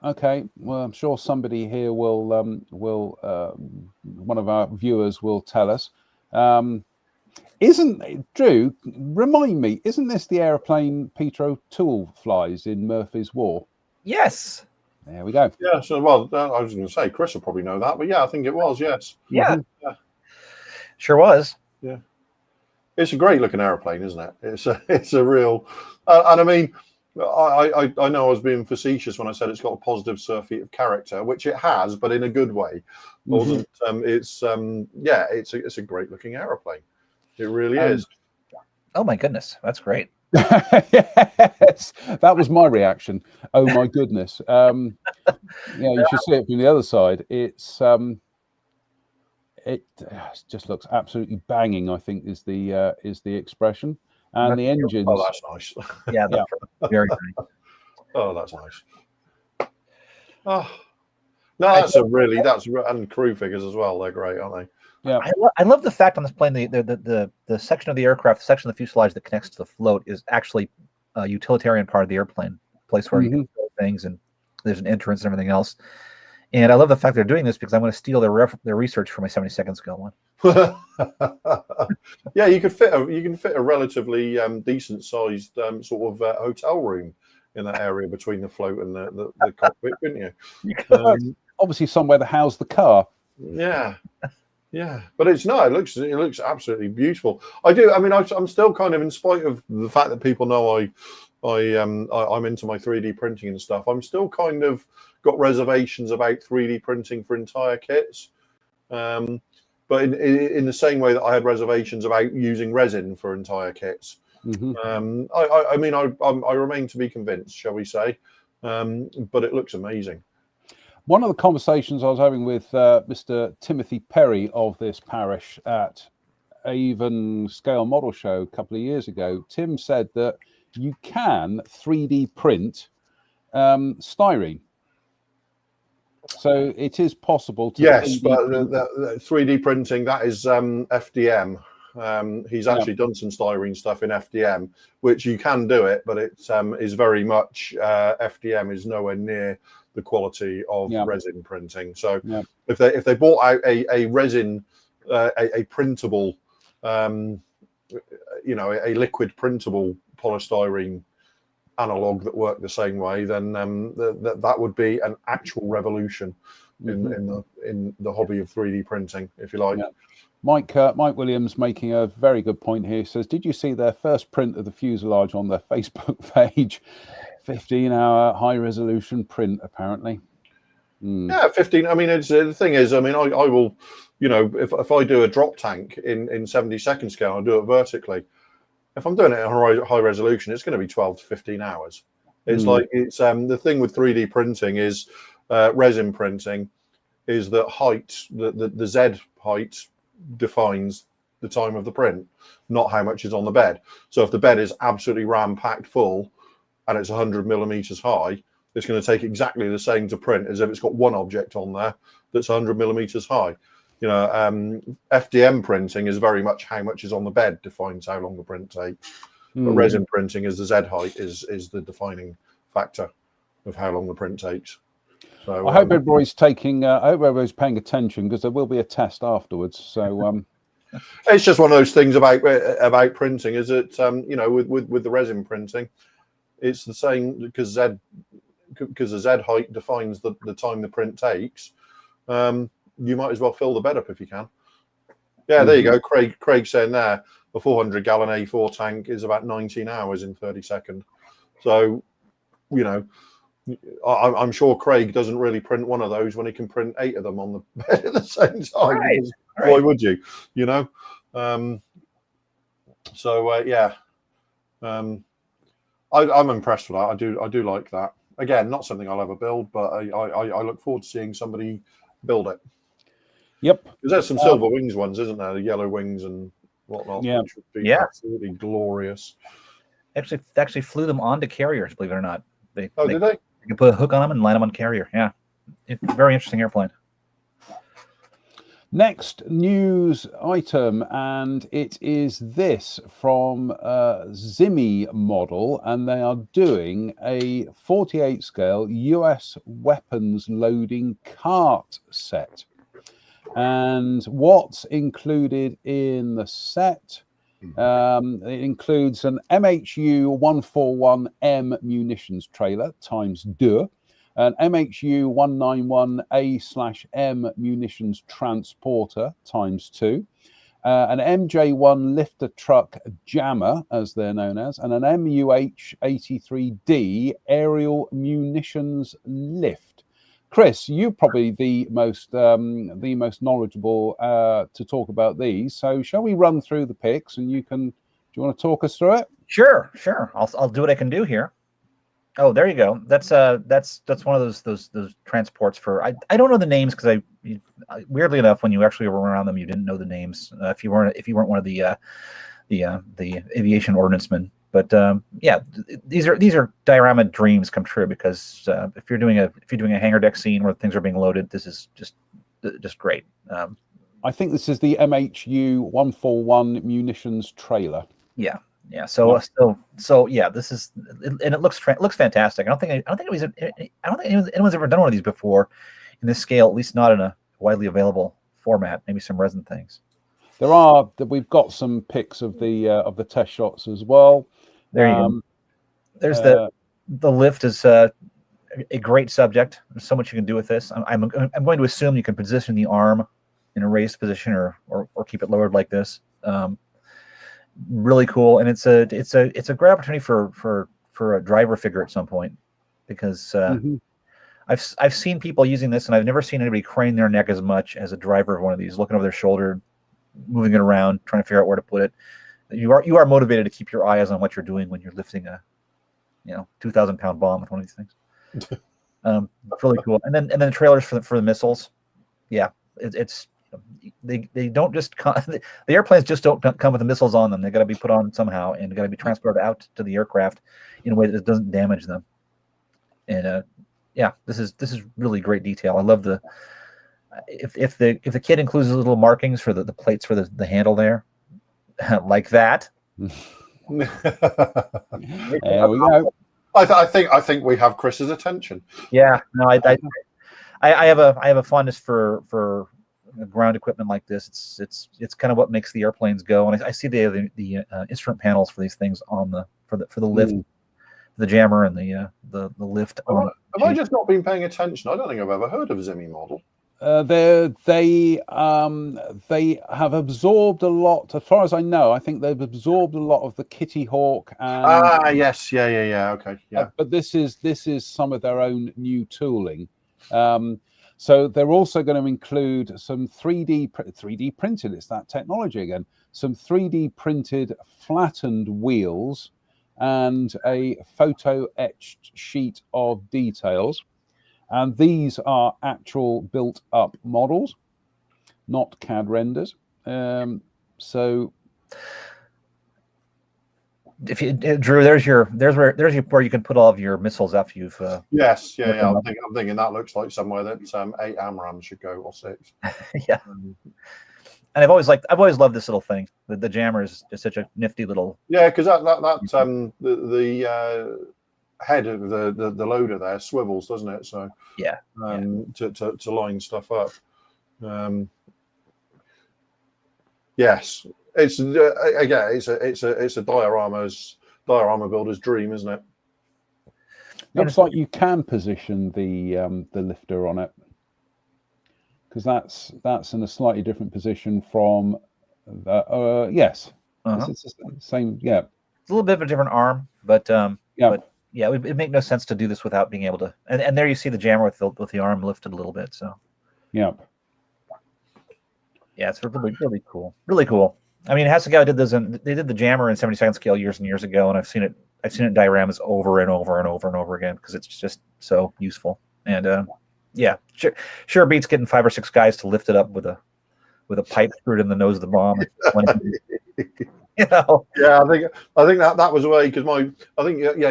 Okay, well, I'm sure somebody here will one of our viewers will tell us. Isn't Drew? Remind me, isn't this the aeroplane Peter O'Toole flies in Murphy's War? Yes. There we go. Yeah. So, well, I was going to say Chris will probably know that, but yeah, I think it was. Yes. Yeah. Mm-hmm. Sure was. Yeah. It's a great looking aeroplane, isn't it? It's a real, and I mean, I know I was being facetious when I said it's got a positive surfeit of character, which it has, but in a good way. Wasn't it's a great looking aeroplane. It really is. Oh my goodness, that's great. Yes, that was my reaction. Oh my goodness. You should see it from the other side. It just looks absolutely banging, I think is the expression. And the engines. Oh, that's nice. Yeah, very nice. Oh, that's nice. Oh, no, and crew figures as well. They're great, aren't they? Yeah, I love the fact on this plane the section of the aircraft, the section of the fuselage that connects to the float is actually a utilitarian part of the airplane, a place where you can build things, and there's an entrance and everything else. And I love the fact they're doing this because I'm going to steal their research for my 72nd scale one. Yeah, you can fit a relatively decent sized sort of hotel room in that area between the float and the cockpit, couldn't you? Obviously somewhere to house the car. Yeah, but it looks absolutely beautiful. I'm still kind of, in spite of the fact that people know I'm into my 3D printing and stuff, I'm still kind of got reservations about 3D printing for entire kits. But in the same way that I had reservations about using resin for entire kits. I remain to be convinced, shall we say. But it looks amazing. One of the conversations I was having with Mr. Timothy Perry of this parish at Avon Scale Model Show a couple of years ago, Tim said that you can 3D print styrene. So it is possible to. Yes, but the 3D printing, that is FDM. He's actually done some styrene stuff in FDM, which you can do it, but it is very much FDM is nowhere near the quality of resin printing. So if they bought out a resin, a printable, a liquid printable polystyrene analog that worked the same way, then that would be an actual revolution in the hobby of 3D printing, if you like. Mike Williams making a very good point here. He says, did you see their first print of the fuselage on their Facebook page? 15-hour high-resolution print, apparently. Yeah, 15. I mean, the thing is, I will, if I do a drop tank in 70-second scale, I'll do it vertically. If I'm doing it in high resolution, it's going to be 12 to 15 hours. It's the thing with 3D printing is resin printing is that height, the Z height defines the time of the print, not how much is on the bed. So if the bed is absolutely ram-packed full and it's 100 millimeters high, it's going to take exactly the same to print as if it's got one object on there that's 100 millimeters high. FDM printing is very much how much is on the bed defines how long the print takes. But resin printing is the Z height is the defining factor of how long the print takes. So I hope everybody's paying attention, because there will be a test afterwards. So it's just one of those things about printing, is it with the resin printing, it's the same, because the Z height defines the time the print takes. You might as well fill the bed up if you can. Yeah, there you go. Craig saying there, a 400-gallon A4 tank is about 19 hours in 30 seconds. So, I'm sure Craig doesn't really print one of those when he can print 8 of them on the bed at the same time. Right. Why would you? I'm impressed with that. I do like that. Again, not something I'll ever build, but I look forward to seeing somebody build it. Yep. Because there's some silver wings ones, isn't there? The yellow wings and whatnot. Yeah. Which would be absolutely glorious. Actually flew them onto carriers, believe it or not. Did they? You can put a hook on them and land them on carrier. Yeah. Very interesting airplane. Next news item, and it is this from Zimmy Model, and they are doing a 48 scale US weapons loading cart set. And what's included in the set? It includes an MHU 141M munitions trailer ×2, an MHU 191A/M munitions transporter ×2, an MJ1 lifter truck jammer, as they're known as, and an MUH-83D aerial munitions lift. Chris, you're probably the most knowledgeable to talk about these. So shall we run through the picks, and do you want to talk us through it? Sure. I'll do what I can do here. Oh, there you go. That's one of those transports for. I don't know the names because weirdly enough, when you actually were around them, you didn't know the names if you weren't one of the aviation ordnancemen. But yeah, these are diorama dreams come true, because if you're doing a hangar deck scene where things are being loaded, this is just great. I think this is the MHU 141 munitions trailer. Yeah. So yeah, this is, and it looks fantastic. I don't think anyone's ever done one of these before in this scale, at least not in a widely available format. Maybe some resin things. We've got some pics of the test shots as well. There you go. There's the lift is a great subject. There's so much you can do with this. I'm going to assume you can position the arm in a raised position or keep it lowered like this. Really cool, and it's a great opportunity for a driver figure at some point, because I've seen people using this, and I've never seen anybody crane their neck as much as a driver of one of these, looking over their shoulder, moving it around, trying to figure out where to put it. You are motivated to keep your eyes on what you're doing when you're lifting a 2,000-pound bomb with one of these things. Really cool. And then the trailers for the missiles. Yeah, it's they don't just the airplanes just don't come with the missiles on them. They got to be put on somehow, and got to be transported out to the aircraft in a way that doesn't damage them. And yeah, this is really great detail. I love the if the kit includes little markings for the plates for the handle there, like that. There we go. I think we have Chris's attention. Yeah, no, I have a fondness for ground equipment like this. It's kind of what makes the airplanes go. And I see the instrument panels for these things on for the lift, the jammer, and the lift. Have I just not been paying attention? I don't think I've ever heard of Zimmy model. They have absorbed a lot, as far as I know. I think they've absorbed a lot of the Kitty Hawk. Yes, yeah. Okay, yeah. But this is some of their own new tooling. So they're also going to include some 3D printed. It's that technology again. Some 3D printed flattened wheels and a photo etched sheet of details. And these are actual built up models, not CAD renders. So if you, Drew, there's where you can put all of your missiles after you've. Yes, yeah. I'm thinking that looks like somewhere that 8 AMRAAMs should go, or 6. Yeah. And I've always loved this little thing. The jammer is just such a nifty little. Yeah, because the head of the loader there swivels, doesn't it? So yeah, to line stuff up. Yes, it's again, it's a diorama builder's dream, isn't it? Looks like you can position the lifter on it, because that's in a slightly different position from the yes. It's the same. Yeah, it's a little bit of a different arm, but yeah. But yeah, it would make no sense to do this without being able to. And there you see the jammer with the arm lifted a little bit. So yeah, it's really cool. Really cool. I mean, Hasegawa did this, and they did the jammer in 72nd scale years and years ago, and I've seen it in dioramas over and over and over and over again, because it's just so useful. And yeah, sure beats getting 5 or 6 guys to lift it up with a pipe screwed in the nose of the bomb. You know. Yeah, I think that was a way, because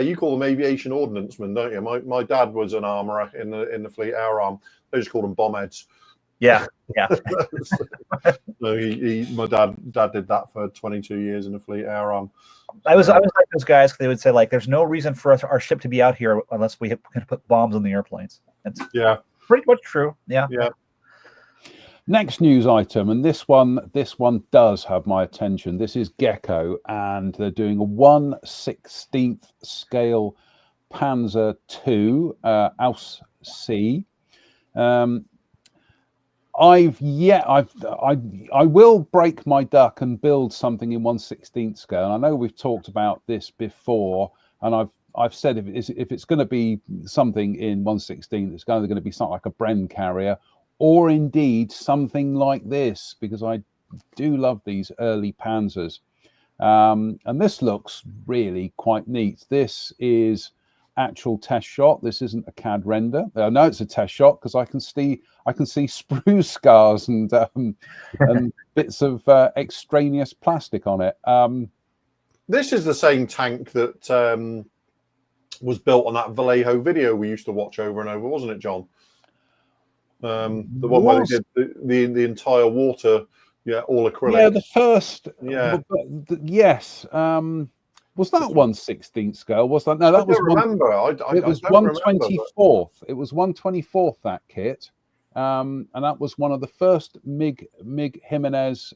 you call them aviation ordnancemen, don't you? My dad was an armourer in the Fleet Air Arm. They just called them bombheads. Yeah. So my dad did that for 22 years in the Fleet Air Arm. I was like those guys. They would say, like, there's no reason for our ship to be out here unless we can put bombs on the airplanes. That's pretty much true. Yeah. Next news item, and this one does have my attention. This is Gecko, and they're doing a 1/16 scale Panzer II Aus C. I will break my duck and build something in 1/16 scale. I know we've talked about this before, and I've said if it's going to be something in 1/16, it's going to be something like a Bren carrier, or indeed something like this, because I do love these early Panzers. And this looks really quite neat. This is actual test shot. This isn't a CAD render. I know it's a test shot because I can see spruce scars and bits of extraneous plastic on it. This is the same tank that was built on that Vallejo video we used to watch over and over, wasn't it, John? The one where they did the entire water, all acrylic. Yeah, the first. Yeah. Yes. Was that 1/16 scale? Was that? No, that was. Remember. It was 1/24. It was 1/24 that kit, and that was one of the first Mig Jimenez.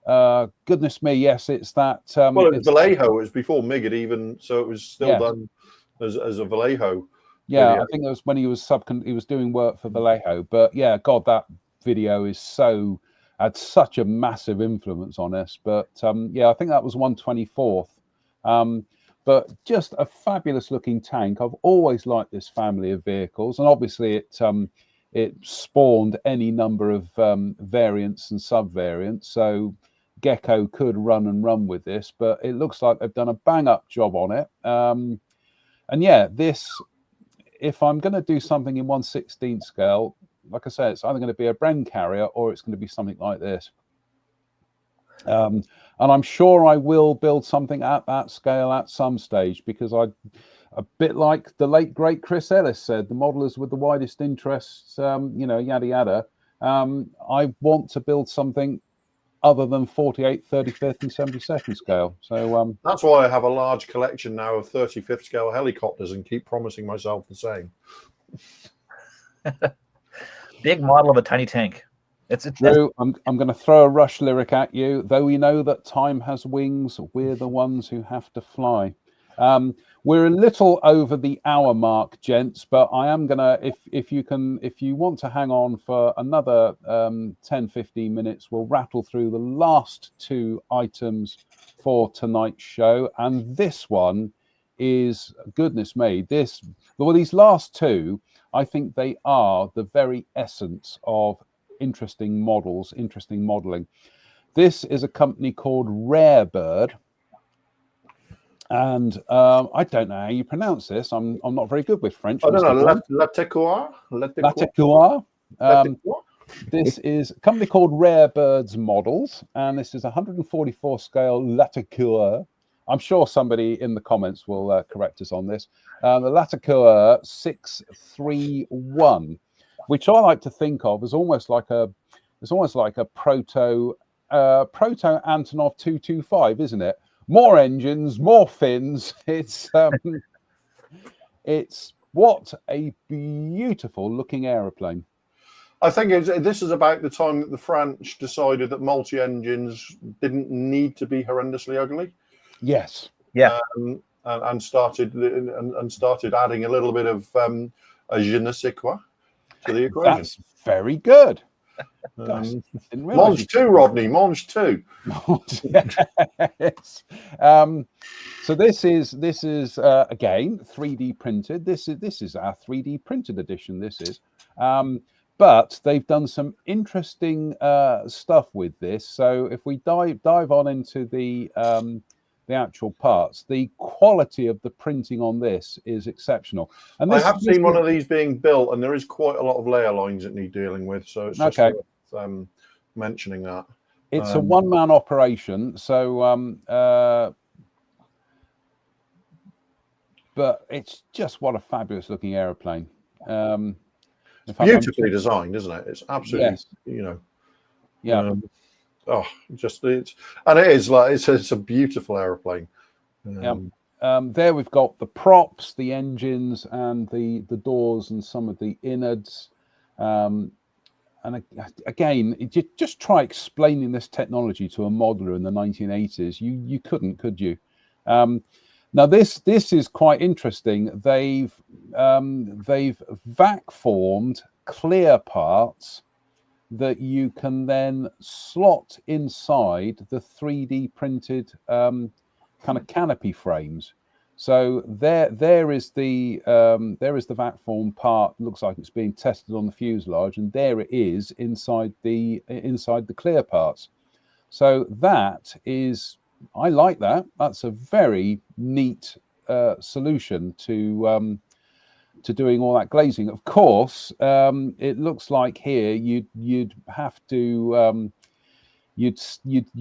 Goodness me, yes, it's that. Well, it was Vallejo. It was before Mig had even, so it was still done as a Vallejo. Yeah, video. I think it was when he was doing work for Vallejo. But yeah, God, that video had such a massive influence on us. But yeah, I think that was 1/24. But just a fabulous looking tank. I've always liked this family of vehicles, and obviously it spawned any number of variants and sub-variants. So Gecko could run with this, but it looks like they've done a bang up job on it. And yeah, this, if I'm going to do something in 1/16 scale, like I said, it's either going to be a Bren carrier or it's going to be something like this. And I'm sure I will build something at that scale at some stage, because a bit like the late great Chris Ellis said, the modelers with the widest interests, yada yada. I want to build something other than 48, 35th, and 72nd scale. So that's why I have a large collection now of 35th scale helicopters and keep promising myself the same. Big model of a tiny tank. Drew, I'm going to throw a Rush lyric at you. Though we know that time has wings, we're the ones who have to fly. We're a little over the hour mark, gents, but I am gonna, if you want to hang on for another 10-15 minutes, we'll rattle through the last two items for tonight's show. And this one is, goodness me, these last two, I think they are the very essence of interesting models, interesting modeling. This is a company called Rarebird. And I don't know how you pronounce this. I'm not very good with French. I don't know. Latécoire. This is a company called Rarebird's Models, and this is 144 scale Latécoire. I'm sure somebody in the comments will correct us on this. The Latécoire 631, which I like to think of as almost like a proto Antonov 225, isn't it? More engines, more fins. It's what a beautiful looking aeroplane. I think this is about the time that the French decided that multi-engines didn't need to be horrendously ugly. Yes. Yeah. And started adding a little bit of a je ne sais quoi to the equation. That's very good. Monge 2, Rodney. Monge 2. Yes. So this is again 3D printed. This is our 3D printed edition. This is, but they've done some interesting stuff with this. So if we dive on into the actual parts, the quality of the printing on this is exceptional. And I have seen one of these being built, and there is quite a lot of layer lines that need dealing with. So it's just worth mentioning that. It's a one-man operation, so but it's just what a fabulous looking aeroplane. It's beautifully designed, isn't it? It's absolutely, yeah. It's a beautiful aeroplane. There we've got the props, the engines, and the doors and some of the innards. And again, just try explaining this technology to a modeler in the 1980s. You couldn't, could you? Now this is quite interesting. They've vac formed clear parts that you can then slot inside the 3D printed kind of canopy frames. So there is the vat form part. Looks like it's being tested on the fuselage, and there it is inside the clear parts. So that is, I like that. That's a very neat solution to doing all that glazing. Of course, it looks like here you'd have to you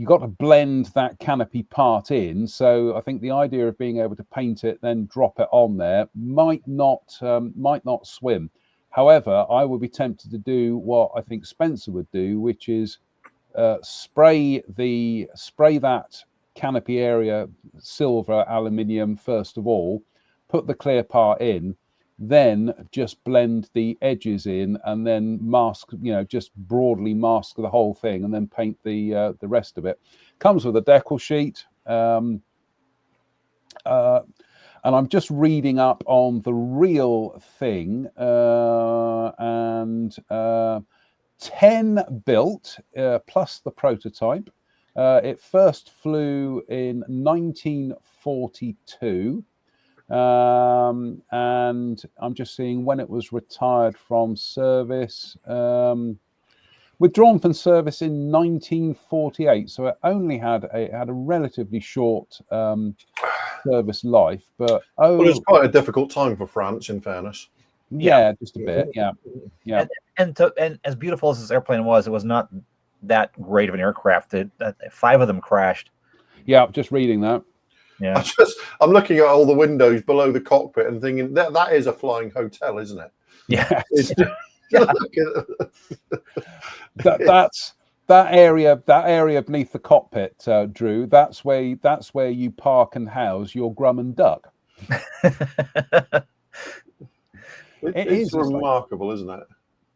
got to blend that canopy part in. So I think the idea of being able to paint it, then drop it on there, might not swim. However, I would be tempted to do what I think Spencer would do, which is spray that canopy area silver aluminium first of all, put the clear part in, then just blend the edges in, and then mask, just broadly mask the whole thing, and then paint the rest of it. Comes with a decal sheet, and I'm just reading up on the real thing, and 10 built plus the prototype. It first flew in 1942. And I'm just seeing when it was retired from service, withdrawn from service in 1948. So it only had a relatively short service life, but it was quite a difficult time for France, in fairness. Yeah, just a bit. Yeah. And as beautiful as this airplane was, it was not that great of an aircraft. 5 of them crashed. Yeah, just reading that. Yeah, I'm looking at all the windows below the cockpit and thinking that is a flying hotel, isn't it? Yeah. Yeah. that area beneath the cockpit, Drew. That's where you park and house your Grumman Duck. It's remarkable, isn't it?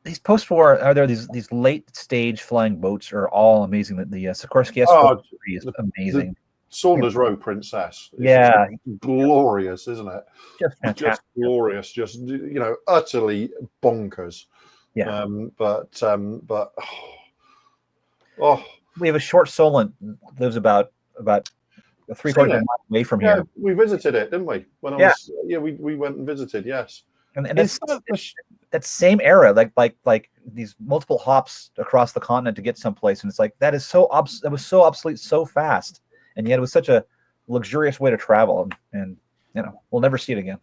These post-war these late stage flying boats are all amazing. The Sikorsky S-43 is amazing. Saunders Row Princess. Yeah, glorious, isn't it? Just fantastic. Just glorious. Just utterly bonkers. Yeah. We have a short Solent lives about 3/4 mile away from here. We visited it, didn't we? We went and visited. Yes. And that's that same era, like these multiple hops across the continent to get someplace, and it's like that was so obsolete so fast, and yet it was such a luxurious way to travel, and we'll never see it again.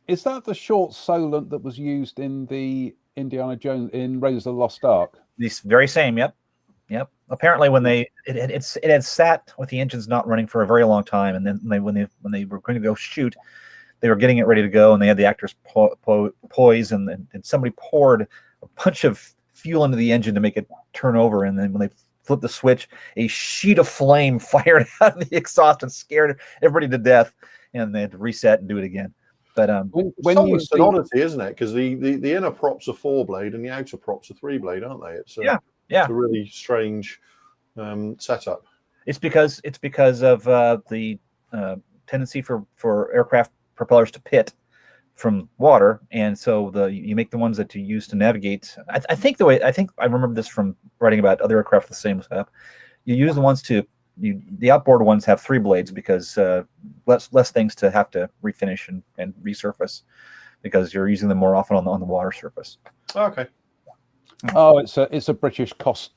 Is that the short Solent that was used in the Indiana Jones in Raiders of the Lost Ark? These very same, yep. Apparently, when it had sat with the engines not running for a very long time, and then when they were going to go shoot, they were getting it ready to go, and they had the actors poise, and somebody poured a bunch of fuel into the engine to make it turn over, and then when they flipped the switch, a sheet of flame fired out of the exhaust and scared everybody to death, and they had to reset and do it again. But when you see an oddity, isn't it? Because the inner props are 4-blade and the outer props are 3-blade, aren't they? It's a really strange setup. It's because of the tendency for aircraft propellers to pit from water, and so you make the ones that you use to navigate. I think I remember this from writing about other aircraft with the same setup. You use the ones the outboard ones have 3 blades because less things to have to refinish and resurface, because you're using them more often on the water surface. Okay. Oh, it's a British cost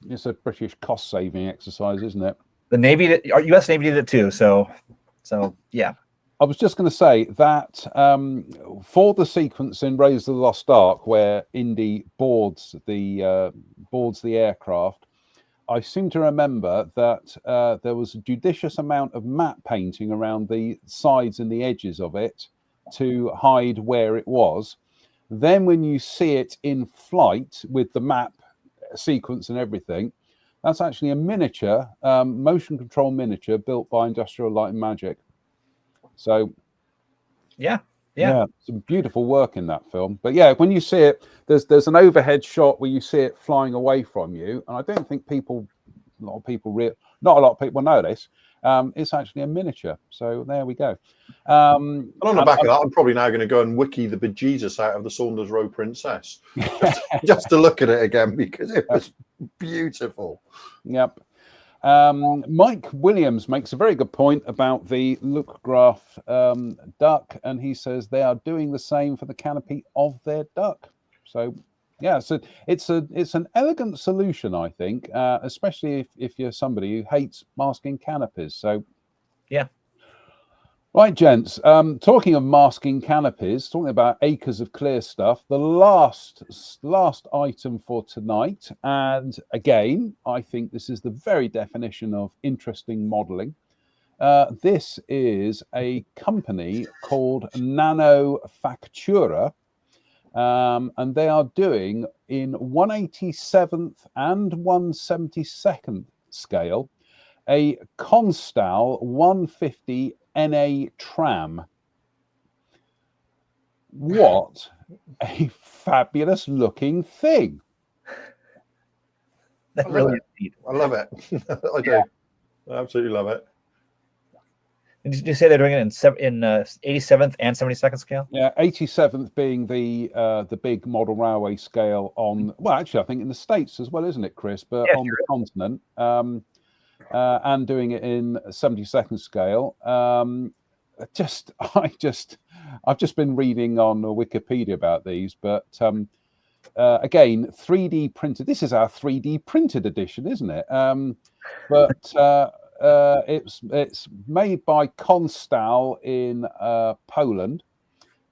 saving exercise, isn't it? The Navy, our U.S. Navy did it too. So yeah. I was just going to say that for the sequence in Raiders of the Lost Ark where Indy boards the aircraft, I seem to remember that there was a judicious amount of matte painting around the sides and the edges of it to hide where it was. Then when you see it in flight with the map sequence and everything, that's actually a miniature, motion control miniature built by Industrial Light and Magic. So, yeah, some beautiful work in that film. But yeah, when you see it, there's an overhead shot where you see it flying away from you, and I don't think not a lot of people know this. It's actually a miniature. So there we go. And on the back of that, I'm probably now going to go and wiki the bejesus out of the Saunders Row Princess just to look at it again, because it was Beautiful. Yep. Mike Williams makes a very good point about the Lookgraph duck, and he says they are doing the same for the canopy of their duck. So, yeah, so it's an elegant solution, I think, especially if you're somebody who hates masking canopies. So, yeah. Right, gents. Talking of masking canopies, talking about acres of clear stuff, the last item for tonight, and again, I think this is the very definition of interesting modelling. This is a company called Nanofactura, and they are doing in 1/87th and 1/72nd scale a Constal 150 NA tram. What a fabulous looking thing. That really is. I love it. I do. I absolutely love it. And did you say they're doing it in 87th and 72nd scale? Yeah, 87th being the big model railway scale on, well, actually, I think in the States as well, isn't it, Chris? But yeah, on the continent. And doing it in 72nd scale. I've just been reading on Wikipedia about these, but again, 3D printed. This is our 3D printed edition, isn't it? But it's made by Constal in Poland.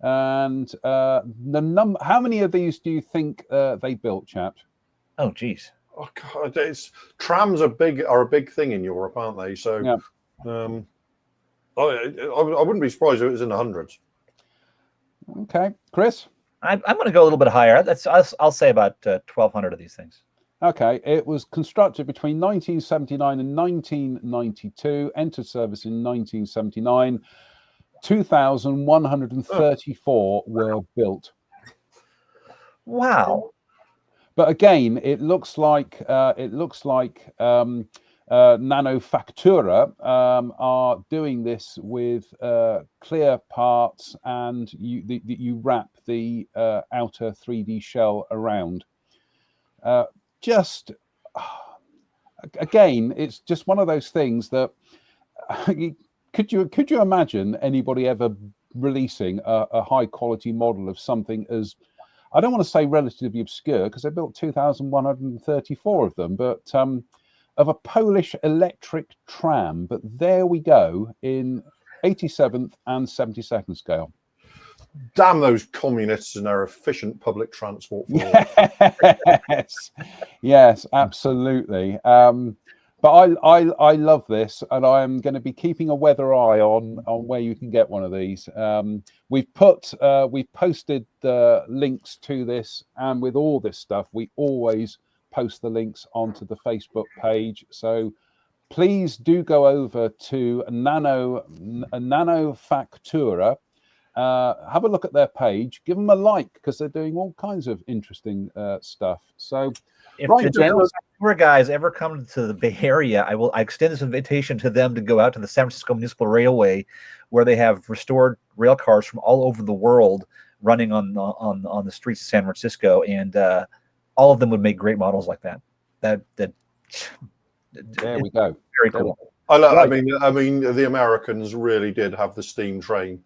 And how many of these do you think they built, chaps? Oh, geez. Oh God, trams are a big thing in Europe, aren't they? So, yeah. I wouldn't be surprised if it was in the hundreds. Okay, Chris, I'm going to go a little bit higher. I'll say about 1,200 of these things. Okay, it was constructed between 1979 and 1992. Entered service in 1979. 2,134 were built. Wow. But again, it looks like Nanofactura are doing this with clear parts, and you wrap the outer 3D shell around. Again, it's just one of those things that could you imagine anybody ever releasing a high quality model of something as, I don't want to say relatively obscure, because they built 2,134 of them, but of a Polish electric tram. But there we go in 87th and 72nd scale. Damn those communists and their efficient public transport. Yes, absolutely. But I love this, and I am going to be keeping a weather eye on where you can get one of these. We've posted the links to this, and with all this stuff, we always post the links onto the Facebook page. So please do go over to Nanofactura. Have a look at their page. Give them a like, because they're doing all kinds of interesting stuff. So. If those guys ever come to the Bay Area, I extend this invitation to them to go out to the San Francisco Municipal Railway, where they have restored rail cars from all over the world running on the streets of San Francisco, and all of them would make great models like that. There we go. Very cool. I mean, the Americans really did have the steam train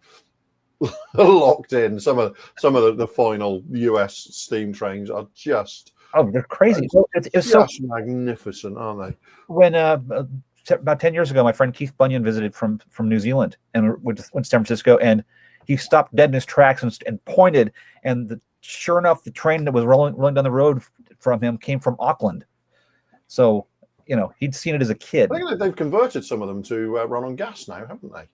locked in. Some of the final US steam trains are just. Oh, they're crazy. It's so magnificent, aren't they? When about 10 years ago, my friend Keith Bunyan visited from New Zealand and went to San Francisco, and he stopped dead in his tracks and pointed, and sure enough, the train that was rolling down the road from him came from Auckland. So, he'd seen it as a kid. I think they've converted some of them to run on gas now, haven't they?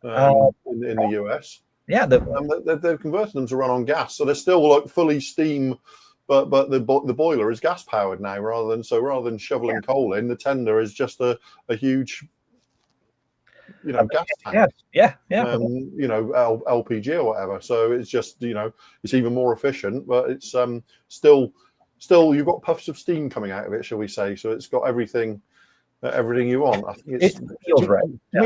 In the US. Yeah. They've converted them to run on gas. So they're still like fully steam. But the boiler is gas powered now, rather than shoveling coal in, the tender is just a huge, gas tank. Yeah. LPG or whatever. So it's just it's even more efficient, but it's still you've got puffs of steam coming out of it, shall we say? So it's got everything you want. I think it feels right. Do you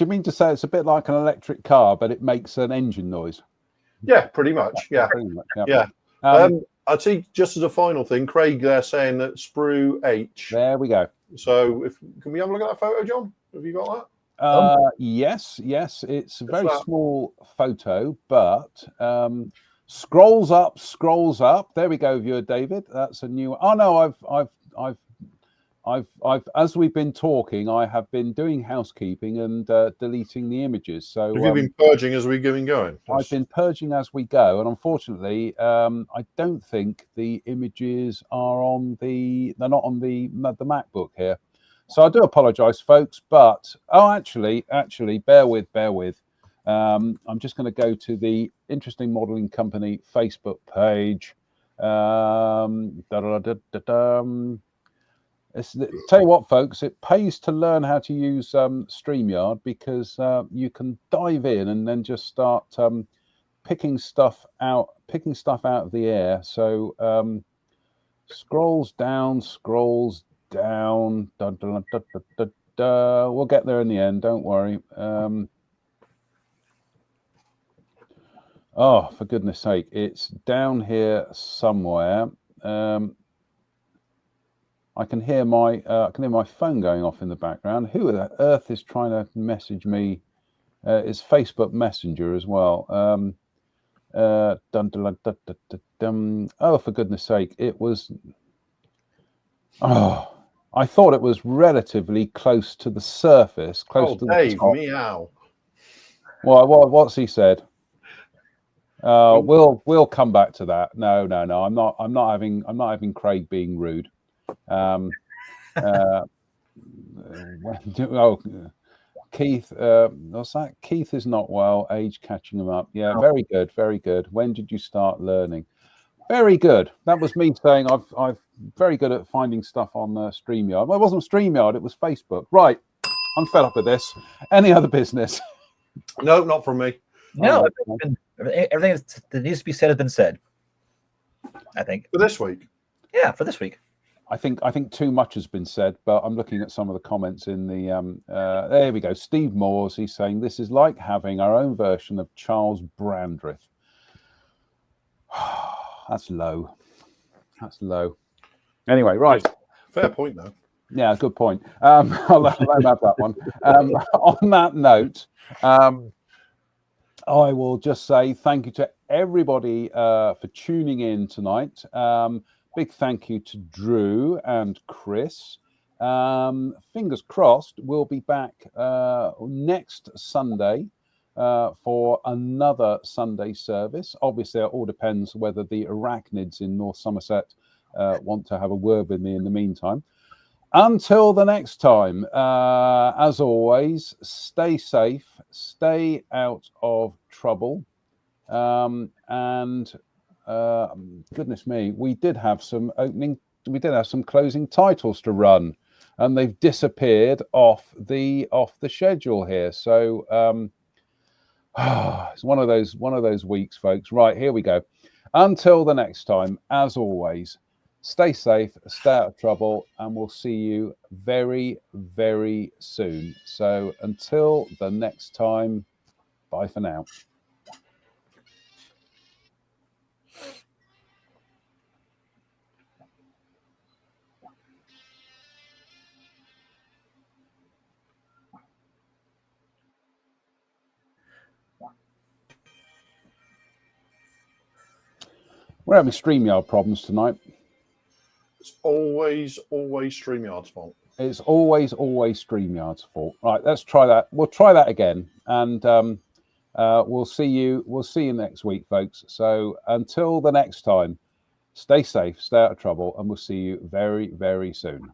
mean to say it's a bit like an electric car, but it makes an engine noise? Yeah, pretty much. Yeah, pretty much, yeah. I'd see, just as a final thing, Craig there saying that Sprue H. There we go. So can we have a look at that photo, John? Have you got that? Yes, it's a very small photo, but scrolls up. There we go, viewer David. That's a new. Oh no, I've as we've been talking, I have been doing housekeeping and deleting the images. So have you been purging as we've been going? I've been purging as we go, and unfortunately, I don't think the images are on the. They're not on the MacBook here. So I do apologise, folks. But actually, bear with. I'm just going to go to the Interesting Modelling Company Facebook page. Tell you what, folks, it pays to learn how to use StreamYard, because you can dive in and then just start picking stuff out of the air. So scrolls down. We'll get there in the end. Don't worry. Oh, for goodness sake, it's down here somewhere. I can hear my phone going off in the background. Who on earth is trying to message me? It's Facebook Messenger as well. Oh, for goodness sake, it was. Oh, I thought it was relatively close to the surface, close to Dave, the top. meow. What's he said? We'll come back to that. No. I'm not having Craig being rude. Keith, what's that? Keith is not well. Age catching him up. Yeah, very good. When did you start learning? Very good. That was me saying I've very good at finding stuff on StreamYard. Well, it wasn't StreamYard, it was Facebook. Right. I'm fed up with this. Any other business? No, not from me. No, everything that needs to be said has been said, I think. For this week? Yeah, for this week. I think too much has been said, but I'm looking at some of the comments in the. There we go. Steve Moores, he's saying this is like having our own version of Charles Brandreth. That's low. Anyway, right. Fair point, though. Yeah, good point. I'll let him have that one. On that note, I will just say thank you to everybody for tuning in tonight. Big thank you to Drew and Chris. Fingers crossed, we'll be back next Sunday for another Sunday service. Obviously, it all depends whether the arachnids in North Somerset want to have a word with me in the meantime. Until the next time, as always, stay safe, stay out of trouble, and goodness me, we did have some closing titles to run, and they've disappeared off the schedule here. So it's one of those weeks, folks. Right, here we go. Until the next time, as always, stay safe, stay out of trouble, and we'll see you very, very soon. So until the next time, bye for now. We're having StreamYard problems tonight. It's always StreamYard's fault. It's always StreamYard's fault. Right, let's try that. We'll try that again, and we'll see you next week, folks. So until the next time, stay safe, stay out of trouble, and we'll see you very, very soon.